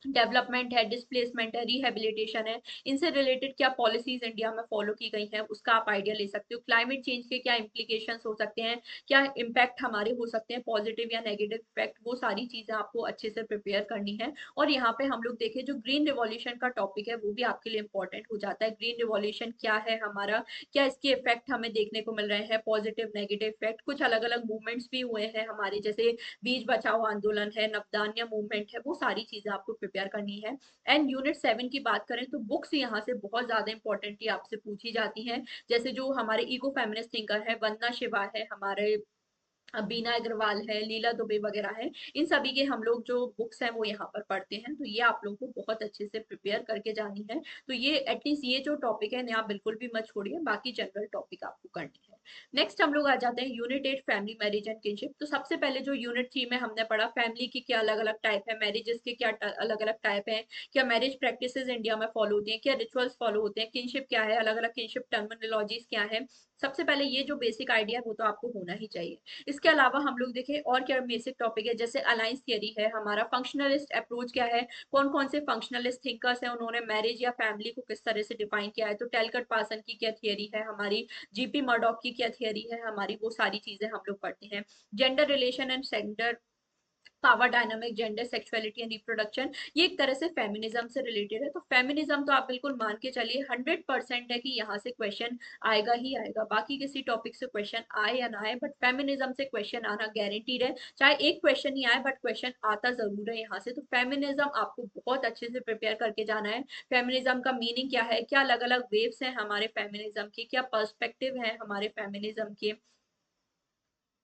डेवलपमेंट है, डिस्प्लेसमेंट है, रिहेबिलिटेशन है, इनसे रिलेटेड क्या पॉलिसीज इंडिया में फॉलो की गई हैं, उसका आप आइडिया ले सकते हो। क्लाइमेट चेंज के क्या इम्प्लीकेशंस हो सकते हैं, क्या इम्पैक्ट हमारे हो सकते हैं, पॉजिटिव या नेगेटिव इफेक्ट, वो सारी चीजें आपको अच्छे से प्रिपेयर करनी है। और यहाँ पे हम लोग देखें जो ग्रीन रिवॉल्यूशन का टॉपिक है वो भी आपके लिए इंपॉर्टेंट हो जाता है। ग्रीन रिवॉल्यूशन क्या है हमारा, क्या इसके इफेक्ट हमें देखने को मिल रहे हैं, पॉजिटिव नेगेटिव इफेक्ट, कुछ अलग अलग मूवमेंट्स भी हुए हैं हमारे, जैसे बीज बचाओ आंदोलन है, नवदान्य मूवमेंट है, वो सारी चीजें आपको प्रिपेयर करनी है। एंड यूनिट 7 की बात करें तो बुक्स यहाँ से बहुत ज्यादा इंपॉर्टेंटली आपसे पूछी जाती हैं। जैसे जो हमारे इको फेमिनिस्ट थिंकर है, वंदना शिवा है, हमारे बीना अग्रवाल है, लीला दुबे वगैरह है, इन सभी के हम लोग जो बुक्स हैं वो यहाँ पर पढ़ते हैं। तो ये आप लोगों को बहुत अच्छे से प्रिपेयर करके जानी है। तो ये एटलीस्ट ये जो टॉपिक है आप बिल्कुल भी मत छोड़िए, बाकी जनरल टॉपिक आपको करनी है। नेक्स्ट हम लोग आ जाते हैं unit 8 family marriage and kinship. तो सबसे पहले जो यूनिट 3 में हमने पढ़ा फैमिली की क्या अलग अलग टाइप है, मैरिजेस के क्या अलग अलग टाइप है, क्या मैरिज प्रैक्टिसेस इंडिया में फॉलो होती है, क्या रिचुअल्स फॉलो होते हैं, किनशिप क्या है, अलग अलग किनशिप टर्मिनोलॉजीज क्या है। सबसे पहले ये जो बेसिक आइडिया है वो तो आपको होना ही चाहिए। इसके अलावा हम लोग देखें और क्या बेसिक टॉपिक है, जैसे अलायंस थियरी है हमारा, फंक्शनलिस्ट अप्रोच क्या है, कौन कौन से फंक्शनलिस्ट थिंकर्स हैं, उन्होंने मैरिज या फैमिली को किस तरह से डिफाइन किया है। तो टेलकट पासन की क्या थियरी है हमारी, जीपी मर्डॉक की क्या थियरी है हमारी, वो सारी चीजें हम लोग पढ़ते हैं। Gender relation and centre power dynamic, gender sexuality and reproduction, ये एक तरह से फेमिनिज्म से रिलेटेड है। तो फेमिनिज्म तो आप बिल्कुल मान के चलिए 100% है कि यहाँ से क्वेश्चन आएगा ही आएगा। बाकी किसी टॉपिक से क्वेश्चन आए या ना आए, बट फेमिनिज्म से क्वेश्चन आना गारंटीड है। चाहे एक क्वेश्चन ही आए, बट क्वेश्चन आता जरूर है यहाँ से। तो फेमिनिज्म आपको बहुत अच्छे से प्रिपेयर करके जाना है। फेमिनिज्म का मीनिंग क्या है, क्या अलग अलग वेव्स हैं हमारे फेमिनिज्म के, क्या पर्सपेक्टिव है हमारे फेमिनिज्म के,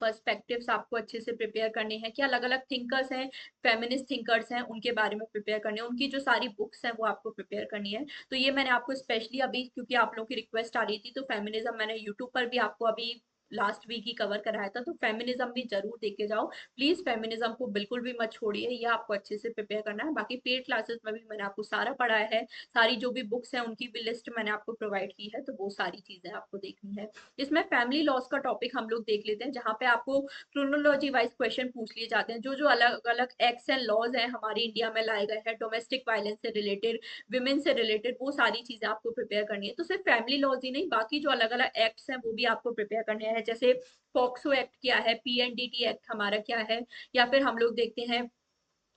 पर्सपेक्टिव्स आपको अच्छे से प्रिपेयर करने हैं, क्या अलग अलग थिंकर्स हैं, फेमिनिस्ट थिंकर्स हैं, उनके बारे में प्रिपेयर करने हैं, उनकी जो सारी बुक्स हैं वो आपको प्रिपेयर करनी है। तो ये मैंने आपको स्पेशली अभी, क्योंकि आप लोगों की रिक्वेस्ट आ रही थी, तो फेमिनिज्म मैंने यूट्यूब पर भी आपको अभी लास्ट वीक ही कवर कराया था। तो फेमिनिज्म भी जरूर देख के जाओ प्लीज, फेमिनिज्म को बिल्कुल भी मत छोड़िए, ये आपको अच्छे से प्रिपेयर करना है। बाकी पेड क्लासेस में भी मैंने आपको सारा पढ़ाया है, सारी जो भी बुक्स हैं उनकी भी लिस्ट मैंने आपको प्रोवाइड की है, तो वो सारी चीजें आपको देखनी है। इसमें फैमिली लॉस का टॉपिक हम लोग देख लेते हैं, जहाँ पे आपको क्रोनोलॉजी वाइज क्वेश्चन पूछ लिए जाते हैं, जो जो अलग अलग एक्ट्स एंड लॉज हैं हमारे इंडिया में लाए गए हैं डोमेस्टिक वायलेंस से रिलेटेड, विमेन से रिलेटेड, वो सारी चीजें आपको प्रिपेयर करनी है। तो सिर्फ फैमिली लॉज ही नहीं, बाकी जो अलग अलग एक्ट्स हैं वो भी आपको प्रिपेयर करने हैं। जैसे पॉक्सो एक्ट क्या है, पीएनडीटी एक्ट हमारा क्या है, या फिर हम लोग देखते हैं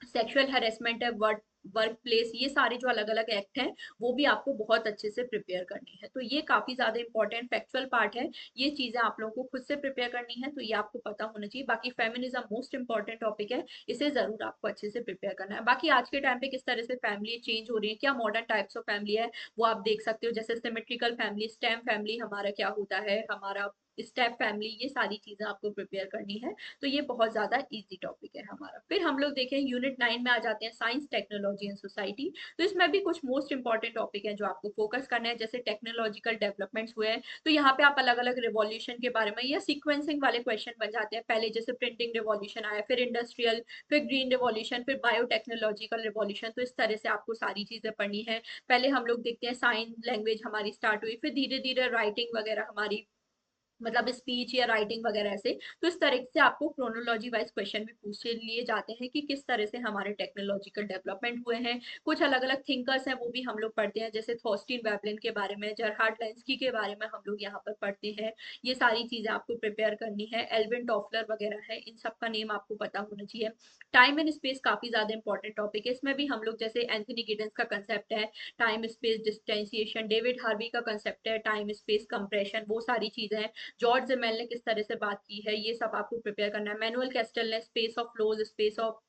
सेक्सुअल हेरेसमेंट है, वर्क प्लेस, ये सारे जो अलग अलग एक्ट हैं वो भी आपको बहुत अच्छे से प्रिपेयर करनी है। तो ये काफी ज्यादा इंपॉर्टेंट फैक्चुअल पार्ट है, ये चीजें आप लोगों को खुद से प्रिपेयर करनी है, तो ये आपको पता होना चाहिए। बाकी फेमिनिज्म मोस्ट इंपॉर्टेंट टॉपिक है, इसे जरूर आपको अच्छे से प्रिपेयर करना है। बाकी आज के टाइम पे किस तरह से फैमिली चेंज हो रही है, क्या मॉडर्न टाइप्स ऑफ फैमिली है, वो आप देख सकते हो। जैसे सिमेट्रिकल फैमिली, स्टेम फैमिली हमारा क्या होता है, हमारा स्टेप फैमिली, ये सारी चीजें आपको प्रिपेयर करनी है। तो ये बहुत ज्यादा इजी टॉपिक है हमारा। फिर हम लोग देखें यूनिट 9 में आ जाते हैं, साइंस टेक्नोलॉजी एंड सोसाइटी। तो इसमें भी कुछ मोस्ट इंपॉर्टेंट टॉपिक है जो आपको फोकस करना है, जैसे टेक्नोलॉजिकल डेवलपमेंट्स हुए हैं, तो यहाँ पे आप अलग अलग रिवॉल्यूशन के बारे में या सीक्वेंसिंग वाले क्वेश्चन बन जाते हैं। पहले जैसे प्रिंटिंग रिवॉल्यूशन आया, फिर इंडस्ट्रियल, फिर ग्रीन रिवॉल्यूशन, फिर बायोटेक्नोलॉजिकल रिवॉल्यूशन, तो इस तरह से आपको सारी चीजें पढ़नी है। पहले हम लोग देखते हैं साइन लैंग्वेज हमारी स्टार्ट हुई, फिर धीरे धीरे राइटिंग वगैरह हमारी, मतलब स्पीच या राइटिंग वगैरह से। तो इस तरह से आपको क्रोनोलॉजी वाइज क्वेश्चन भी पूछ लिए जाते हैं कि किस तरह से हमारे टेक्नोलॉजिकल डेवलपमेंट हुए हैं। कुछ अलग अलग थिंकर्स हैं वो भी हम लोग पढ़ते हैं, जैसे थॉस्टीन वेवलिन के बारे में, जरहार्ड लेंस्की के बारे में हम लोग यहाँ पर पढ़ते हैं। ये सारी चीजें आपको प्रिपेयर करनी है। एल्विन टॉफलर वगैरह है, इन सब का नेम आपको पता होना चाहिए। टाइम एंड स्पेस काफी ज्यादा इंपॉर्टेंट टॉपिक है, इसमें भी हम लोग जैसे एंथनी गिडेंस का कंसेप्ट है टाइम स्पेस डिस्टेंसिएशन, डेविड हार्वी का कंसेप्ट है टाइम स्पेस कंप्रेशन, वो सारी चीजें हैं। जॉर्ज जिमेल ने किस तरह से बात की है, ये सब आपको प्रिपेयर करना है। मैनुअल कैस्टल ने space of flows, space of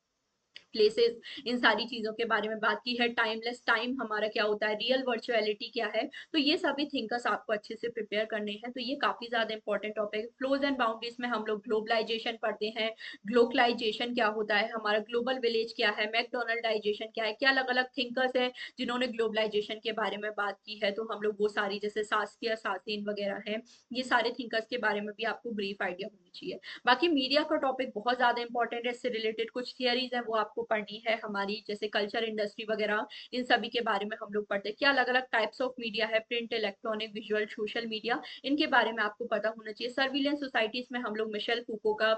places, इन सारी चीजों के बारे में बात की है। टाइमलेस, टाइम हमारा क्या होता है, रियल वर्चुअलिटी क्या है, तो ये सभी थिंकर्स आपको अच्छे से प्रिपेयर करने हैं। तो ये काफी ज्यादा इंपॉर्टेंट टॉपिक है। फ्लोज एंड बाउंड्रीज में हम लोग ग्लोबलाइजेशन पढ़ते हैं। ग्लोबलाइजेशन क्या होता है, हमारा ग्लोबल विलेज क्या है, मैकडोनल्डाइजेशन क्या है, क्या अलग अलग थिंकर्स हैं जिन्होंने ग्लोबलाइजेशन के बारे में बात की है। तो हम लोग वो सारी, जैसे सास्किया सासिन वगैरह हैं, ये सारे थिंकर्स के बारे में भी आपको ब्रीफ आइडिया होनी चाहिए। बाकी मीडिया का टॉपिक बहुत ज्यादा इंपॉर्टेंट है, इससे रिलेटेड कुछ थियरीज है वो आपको पढ़नी है हमारी, जैसे कल्चर इंडस्ट्री वगैरह, इन सभी के बारे में हम लोग पढ़ते हैं। क्या अलग अलग टाइप्स ऑफ मीडिया है, print, electronic, visual, social media, इनके बारे में आपको पता होना चाहिए। सर्विलेंस सोसाइटीज में हम लोग मिशेल फूको का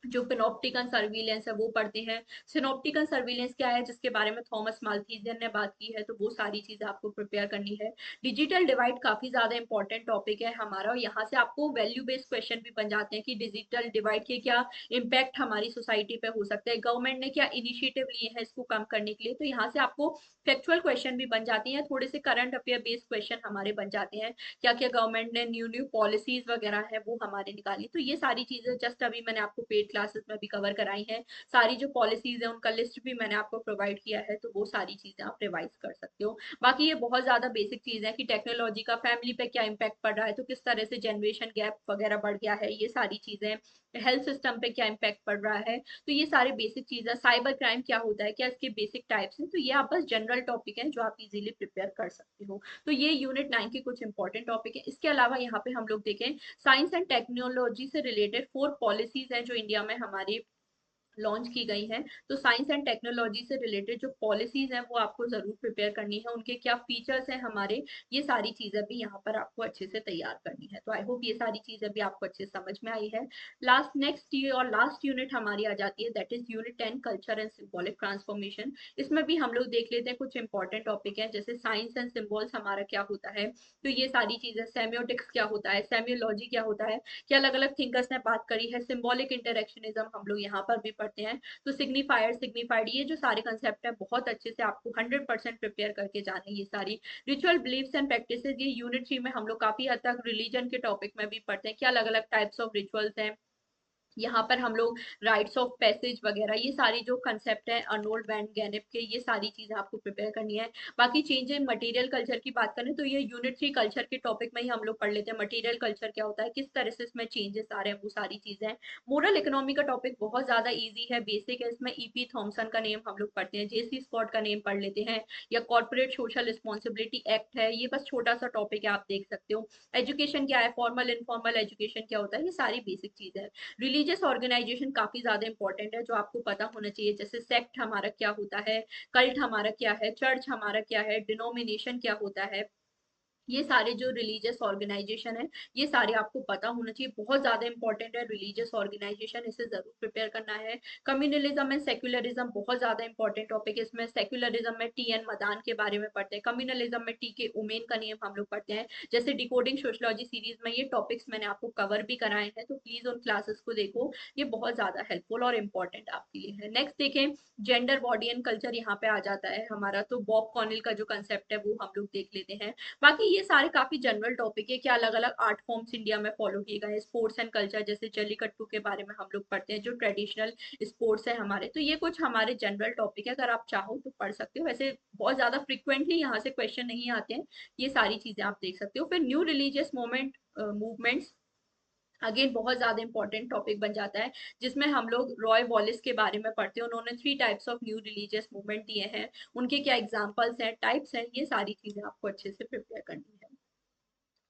जो पिनोप्टिकन सर्विलेंस है वो पढ़ते हैं। सिनोप्टिकन सर्विलेंस क्या है, जिसके बारे में थॉमस माल्थीजियन ने बात की है, तो वो सारी चीजें आपको प्रिपेयर करनी है। डिजिटल डिवाइड काफी ज्यादा इंपॉर्टेंट टॉपिक है हमारा, और यहाँ से आपको वैल्यू बेस्ड क्वेश्चन भी बन जाते हैं कि डिजिटल डिवाइड के क्या इम्पैक्ट हमारी सोसाइटी पे हो सकता है, गवर्नमेंट ने क्या इनिशिएटिव लिए हैं इसको कम करने के लिए। तो यहाँ से आपको फैक्चुअल क्वेश्चन भी बन जाती हैं, थोड़े से करंट अफेयर बेस्ड क्वेश्चन हमारे बन जाते हैं। क्या क्या गवर्नमेंट ने न्यू न्यू पॉलिसीज वगैरह है वो हमारे निकाली, तो ये सारी चीजें जस्ट अभी मैंने आपको पेड क्लासेस में भी कवर कराई हैं। सारी जो पॉलिसीज है उनका लिस्ट भी मैंने आपको प्रोवाइड किया है, तो वो सारी चीजें आप रिवाइज कर सकते हो। बाकी ये बहुत ज्यादा बेसिक चीज है कि टेक्नोलॉजी का फैमिली पे क्या इम्पैक्ट पड़ रहा है, तो किस तरह से जनरेशन गैप वगैरह बढ़ गया है, ये सारी चीजें। हेल्थ सिस्टम पे क्या इम्पैक्ट पड़ रहा है, तो ये सारे बेसिक चीज है। साइबर क्राइम क्या होता है, क्या इसके बेसिक टाइप्स हैं, तो ये आप बस जनरल टॉपिक है जो आप इजीली प्रिपेयर कर सकते हो। तो ये यूनिट 9 के कुछ इंपॉर्टेंट टॉपिक है। इसके अलावा यहाँ पे हम लोग देखें, साइंस एंड टेक्नोलॉजी से रिलेटेड 4 पॉलिसीज हैं जो इंडिया में हमारी लॉन्च की गई हैं। तो साइंस एंड टेक्नोलॉजी से रिलेटेड जो पॉलिसीज हैं वो आपको जरूर प्रिपेयर करनी है, उनके क्या फीचर्स हैं हमारे, ये सारी चीजें भी यहाँ पर आपको अच्छे से तैयार करनी है। तो आई होप ये सारी चीजें भी आपको अच्छे से समझ में आई है। लास्ट नेक्स्ट ईयर और लास्ट यूनिट हमारी आ जाती है, that is unit 10, culture and symbolic transformation. इसमें भी हम लोग देख लेते हैं कुछ इंपॉर्टेंट टॉपिक है, जैसे साइंस एंड सिंबल्स हमारा क्या होता है, तो ये सारी चीजें। सेमियोटिक्स क्या होता है, सेमियोलॉजी क्या होता है, क्या अलग अलग थिंकर्स ने बात करी है। सिंबॉलिक इंटरेक्शनिज्म हम लोग यहाँ पर भी पढ़ते हैं। तो सिग्निफायर, सिग्निफाइड, ये जो सारे कंसेप्ट है बहुत अच्छे से आपको 100% प्रिपेयर करके जाने ये सारी। रिचुअल बिलीफ्स एंड प्रैक्टिसेस, ये यूनिट 3 में हम लोग काफी हद तक रिलीजन के टॉपिक में भी पढ़ते हैं। क्या अलग अलग टाइप्स ऑफ रिचुअल्स हैं, यहाँ पर हम लोग राइट्स ऑफ पैसेज वगैरह, ये सारी जो कंसेप्ट है अर्नोल्ड वैन गैनेप के, ये सारी चीजें आपको प्रिपेयर करनी है। बाकी चेंज इन मटेरियल कल्चर की बात करें तो ये यूनिट 3 कल्चर के टॉपिक में ही हम लोग पढ़ लेते हैं। मटेरियल कल्चर क्या होता है, किस तरह से इसमें चेंजेस आ रहे हैं, वो सारी चीजें। मोरल इकोनॉमी का टॉपिक बहुत ज्यादा ईजी है, बेसिक है। इसमें ईपी थॉमसन का नेम हम लोग पढ़ते हैं, जेसी स्कॉट का नेम पढ़ लेते हैं, या कॉर्पोरेट सोशल रिस्पॉन्सिबिलिटी एक्ट है, ये बस छोटा सा टॉपिक है, आप देख सकते हो। एजुकेशन क्या है, फॉर्मल इनफॉर्मल एजुकेशन क्या होता है, ये सारी बेसिक चीज है। रिलीजियस ऑर्गेनाइजेशन काफी ज्यादा इंपॉर्टेंट है, जो आपको पता होना चाहिए, जैसे सेक्ट हमारा क्या होता है, कल्ट हमारा क्या है, चर्च हमारा क्या है, डिनोमिनेशन क्या होता है, ये सारे जो रिलीजियस ऑर्गेनाइजेशन है, ये सारे आपको पता होना चाहिए। बहुत ज्यादा इंपॉर्टेंट है रिलीजियस ऑर्गेनाइजेशन, इसे जरूर प्रिपेयर करना है। कम्युनलिज्म एंड सेक्युलरिज्म बहुत ज्यादा इंपॉर्टेंट टॉपिक है। इसमें सेक्युलरिज्म में टी एन मदान के बारे में पढ़ते हैं, कम्युनलिज्म में टी के उमेन का नियम हम लोग पढ़ते हैं। जैसे डिकोडिंग सोशलॉजी सीरीज में ये टॉपिक्स मैंने आपको कवर भी कराए हैं, तो प्लीज उन क्लासेस को देखो, ये बहुत ज्यादा हेल्पफुल और इंपॉर्टेंट आपके लिए है। नेक्स्ट देखें, जेंडर, बॉडी एंड कल्चर यहाँ पे आ जाता है हमारा, तो बॉब कॉनिल का जो कंसेप्ट है वो हम लोग देख लेते हैं। बाकी ये सारे काफी जनरल टॉपिक है, क्या अलग अलग आर्ट फॉर्म्स इंडिया में फॉलो किए गए हैं। स्पोर्ट्स एंड कल्चर, जैसे जल्लीकट्टू के बारे में हम लोग पढ़ते हैं, जो ट्रेडिशनल स्पोर्ट्स है हमारे। तो ये कुछ हमारे जनरल टॉपिक है, अगर आप चाहो तो पढ़ सकते हो। वैसे बहुत ज्यादा फ्रिक्वेंटली यहाँ से क्वेश्चन नहीं आते हैं, ये सारी चीजें आप देख सकते हो। फिर न्यू रिलीजियस मूवमेंट्स अगेन बहुत ज्यादा इंपॉर्टेंट टॉपिक बन जाता है, जिसमें हम लोग रॉय वॉलिस के बारे में पढ़ते हैं। उन्होंने 3 types of new religious movement दिए हैं, उनके क्या एग्जांपल्स हैं, टाइप्स हैं, ये सारी चीजें आपको अच्छे से प्रिपेयर करनी है।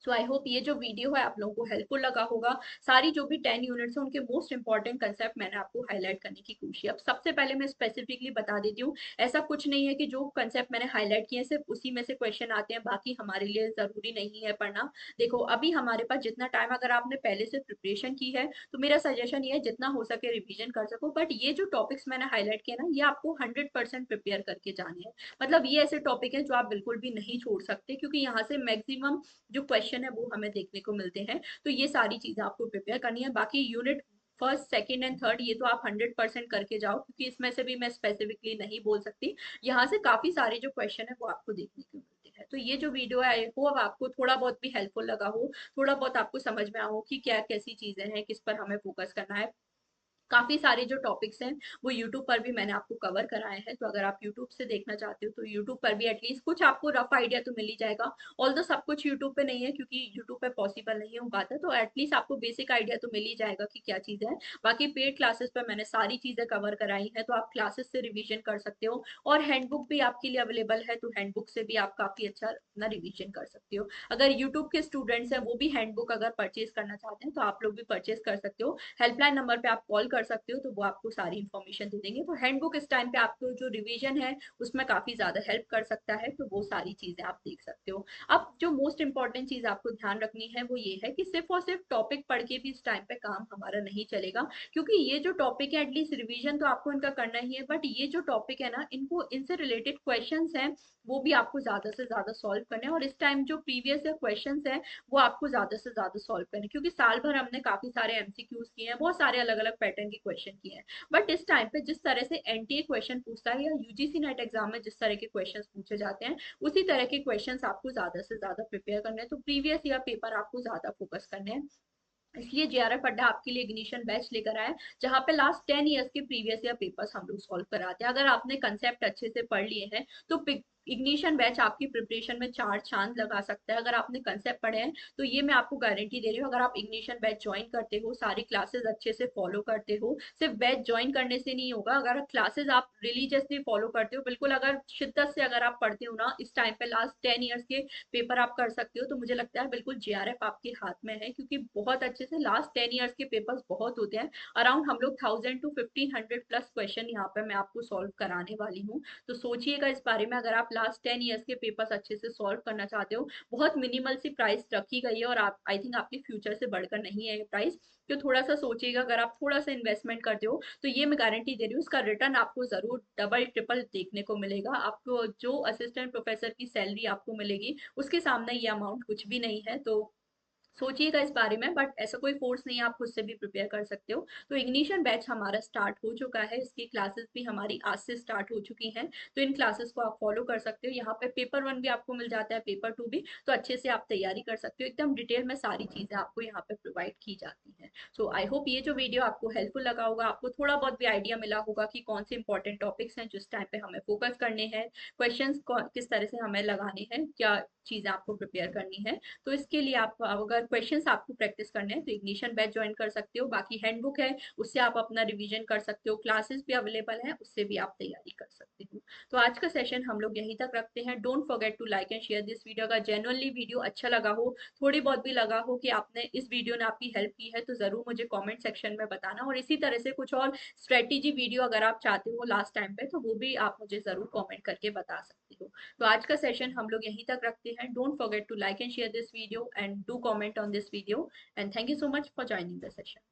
सो आई होप ये जो वीडियो है आप लोगों को हेल्पफुल लगा होगा। सारी जो भी 10 यूनिट्स है उनके मोस्ट इंपॉर्टेंट कंसेप्ट मैंने आपको हाईलाइट करने की कोशिश की। अब सबसे पहले मैं स्पेसिफिकली बता देती हूँ, ऐसा कुछ नहीं है कि जो कंसेप्ट मैंने हाईलाइट किए सिर्फ उसी में से क्वेश्चन आते हैं, बाकी हमारे लिए जरूरी नहीं है पढ़ना। देखो अभी हमारे पास जितना टाइम, अगर आपने पहले से प्रिपरेशन की है तो मेरा सजेशन ये है जितना हो सके रिविजन कर सको, बट ये जो टॉपिक्स मैंने हाईलाइट किया ना, ये आपको 100% प्रिपेयर करके जाने हैं। मतलब ये ऐसे टॉपिक है जो आप बिल्कुल भी नहीं छोड़ सकते, क्योंकि यहाँ से मैक्सिमम जो क्वेश्चन है वो हमें देखने को मिलते हैं। तो ये सारी चीजें आपको प्रिपेयर करनी है। बाकी unit first, second and third ये तो आप 100% करके जाओ, क्योंकि इसमें से भी मैं स्पेसिफिकली नहीं बोल सकती। यहाँ से काफी सारे जो क्वेश्चन है वो आपको देखने को मिलते हैं। है। तो ये जो वीडियो है आई होप आपको थोड़ा बहुत भी हेल्पफुल लगा हो, थोड़ा बहुत आपको समझ में आया हो कि क्या कैसी चीजें हैं, किस पर हमें फोकस करना है। काफी सारे जो टॉपिक्स हैं वो यूट्यूब पर भी मैंने आपको कवर कराए हैं, तो अगर आप यूट्यूब से देखना चाहते हो तो यूट्यूब पर भी एटलीस्ट कुछ आपको रफ आइडिया तो मिल ही जाएगा। ऑल दो सब कुछ यूट्यूब पे नहीं है क्योंकि यूट्यूब पे पॉसिबल नहीं हो पाता, तो एटलीस्ट आपको बेसिक आइडिया तो मिल ही जाएगा कि क्या चीज़ है। बाकी पेड क्लासेस पर मैंने सारी चीज़ें कवर कराई हैं, तो आप क्लासेस से रिविजन कर सकते हो, और हैंडबुक भी आपके लिए अवेलेबल है, तो हैंडबुक से भी आप काफ़ी अच्छा अपना रिविजन कर सकते हो। अगर यूट्यूब के स्टूडेंट्स हैं वो भी हैंडबुक अगर परचेज करना चाहते हैं तो आप लोग भी परचेज कर सकते हो। हेल्पलाइन नंबर पे आप कॉल कर सकते हो, तो वो आपको सारी इन्फॉर्मेशन दे देंगे। तो हैंडबुक इस टाइम पे आपको जो रिवीजन है उसमें काफी ज्यादा हेल्प कर सकता है, तो वो सारी चीजें आप देख सकते हो। अब जो मोस्ट इंपॉर्टेंट चीज आपको ध्यान रखनी है वो ये है कि सिर्फ और सिर्फ टॉपिक पढ़ के भी इस टाइम पे काम हमारा नहीं चलेगा, क्योंकि ये जो टॉपिक है एटलीस्ट रिवीजन तो आपको इनका करना ही है, बट ये जो टॉपिक है ना इनको इनसे रिलेटेड क्वेश्चंस हैं वो भी आपको ज्यादा से ज्यादा सॉल्व करने हैं, और इस टाइम जो प्रीवियस ईयर क्वेश्चंस है वो आपको ज्यादा से ज्यादा सॉल्व करने हैं, क्योंकि साल भर हमने काफी सारे एमसीक्यूज किए हैं, बहुत सारे अलग अलग पैटर्न के क्वेश्चन किए हैं। बट इस टाइम पे जिस तरह से एनटीए क्वेश्चन पूछता है या यूजीसी नेट एग्जाम में जिस तरह के क्वेश्चन पूछे जाते हैं उसी तरह के क्वेश्चन आपको ज्यादा से ज्यादा प्रिपेयर करने हैं, तो प्रीवियस ईयर पेपर आपको ज्यादा फोकस करने हैं। इसलिए जेआरएफ अड्डा आपके लिए इग्निशन बैच लेकर आया है, जहाँ पे लास्ट 10 ईयर्स के प्रीवियस ईयर पेपर्स हम लोग सॉल्व कराते हैं। अगर आपने कंसेप्ट अच्छे से पढ़ लिए हैं तो इग्निशन बैच आपकी प्रिपरेशन में चार चांद लगा सकता है। अगर आपने कंसेप्ट पढ़े हैं तो ये मैं आपको गारंटी दे रही हूँ, अगर आप इग्निशन बैच ज्वाइन करते हो, सारी क्लासेस अच्छे से फॉलो करते हो, सिर्फ बैच ज्वाइन करने से नहीं होगा, अगर क्लासेस आप रिलीजियसली फॉलो करते हो, बिल्कुल अगर शिद्दत से अगर आप पढ़ते हो ना, इस टाइम पे लास्ट 10 ईयर्स के पेपर आप कर सकते हो, तो मुझे लगता है बिल्कुल जेआरएफ आपके हाथ में है, क्योंकि बहुत अच्छे से लास्ट 10 ईयर्स के पेपर्स बहुत होते हैं। अराउंड हम लोग 1000 to 1500 प्लस क्वेश्चन यहाँ पे मैं आपको सॉल्व कराने वाली हूँ। तो सोचिएगा इस बारे में, अगर आप लास्ट 10 ईयर्स के पेपर्स अच्छे से सॉल्व करना चाहते हो, बहुत मिनिमल सी प्राइस रखी गई है, और आप आई थिंक आपके फ्यूचर से बढ़कर नहीं है ये प्राइस, तो थोड़ा सा सोचिएगा। अगर आप थोड़ा सा इन्वेस्टमेंट करते हो तो ये मैं गारंटी दे रही हूँ उसका रिटर्न आपको जरूर डबल ट्रिपल देखने को मिलेगा। आपको जो असिस्टेंट प्रोफेसर की सैलरी आपको मिलेगी उसके सामने ये अमाउंट कुछ भी नहीं है, तो सोचिएगा इस बारे में। बट ऐसा कोई फोर्स नहीं है, आप खुद से भी प्रिपेयर कर सकते हो। तो इग्निशन बैच हमारा स्टार्ट हो चुका है, इसकी क्लासेस भी हमारी आज से स्टार्ट हो चुकी हैं, तो इन क्लासेस को आप फॉलो कर सकते हो। यहाँ पे पेपर 1 भी आपको मिल जाता है, पेपर 2 भी, तो अच्छे से आप तैयारी कर सकते हो। एकदम डिटेल में सारी चीजें आपको यहाँ पे प्रोवाइड की जाती हैं। सो आई होप ये जो वीडियो आपको हेल्पफुल लगा होगा, आपको थोड़ा बहुत भी आइडिया मिला होगा कि कौन से इंपॉर्टेंट टॉपिक्स हैं जिस टाइम पे हमें फोकस करने हैं, क्वेश्चन किस तरह से हमें लगाने हैं, क्या चीजें आपको प्रिपेयर करनी है। तो इसके लिए आप अगर क्वेश्चंस आपको प्रैक्टिस करने हैं तो इग्निशन बैच ज्वाइन कर सकते हो। बाकी हैंडबुक है उससे आप अपना रिवीजन कर सकते हो, क्लासेस भी अवेलेबल है उससे भी आप तैयारी कर सकते हो। तो आज का सेशन हम लोग यहीं तक रखते हैं। Don't forget to like and share this video. अगर जेनुअनली वीडियो अच्छा लगा हो, थोड़ी बहुत भी लगा हो कि आपने इस वीडियो ने आपकी हेल्प की है, तो जरूर मुझे कॉमेंट सेक्शन में बताना, और इसी तरह से कुछ और स्ट्रेटेजी वीडियो अगर आप चाहते हो लास्ट टाइम पे तो वो भी आप मुझे जरूर कॉमेंट करके बता सकते हो। तो आज का सेशन हम लोग यहीं तक रखते हैं। Don't forget to like and share this video and do comment on this video, and thank you so much for joining the session.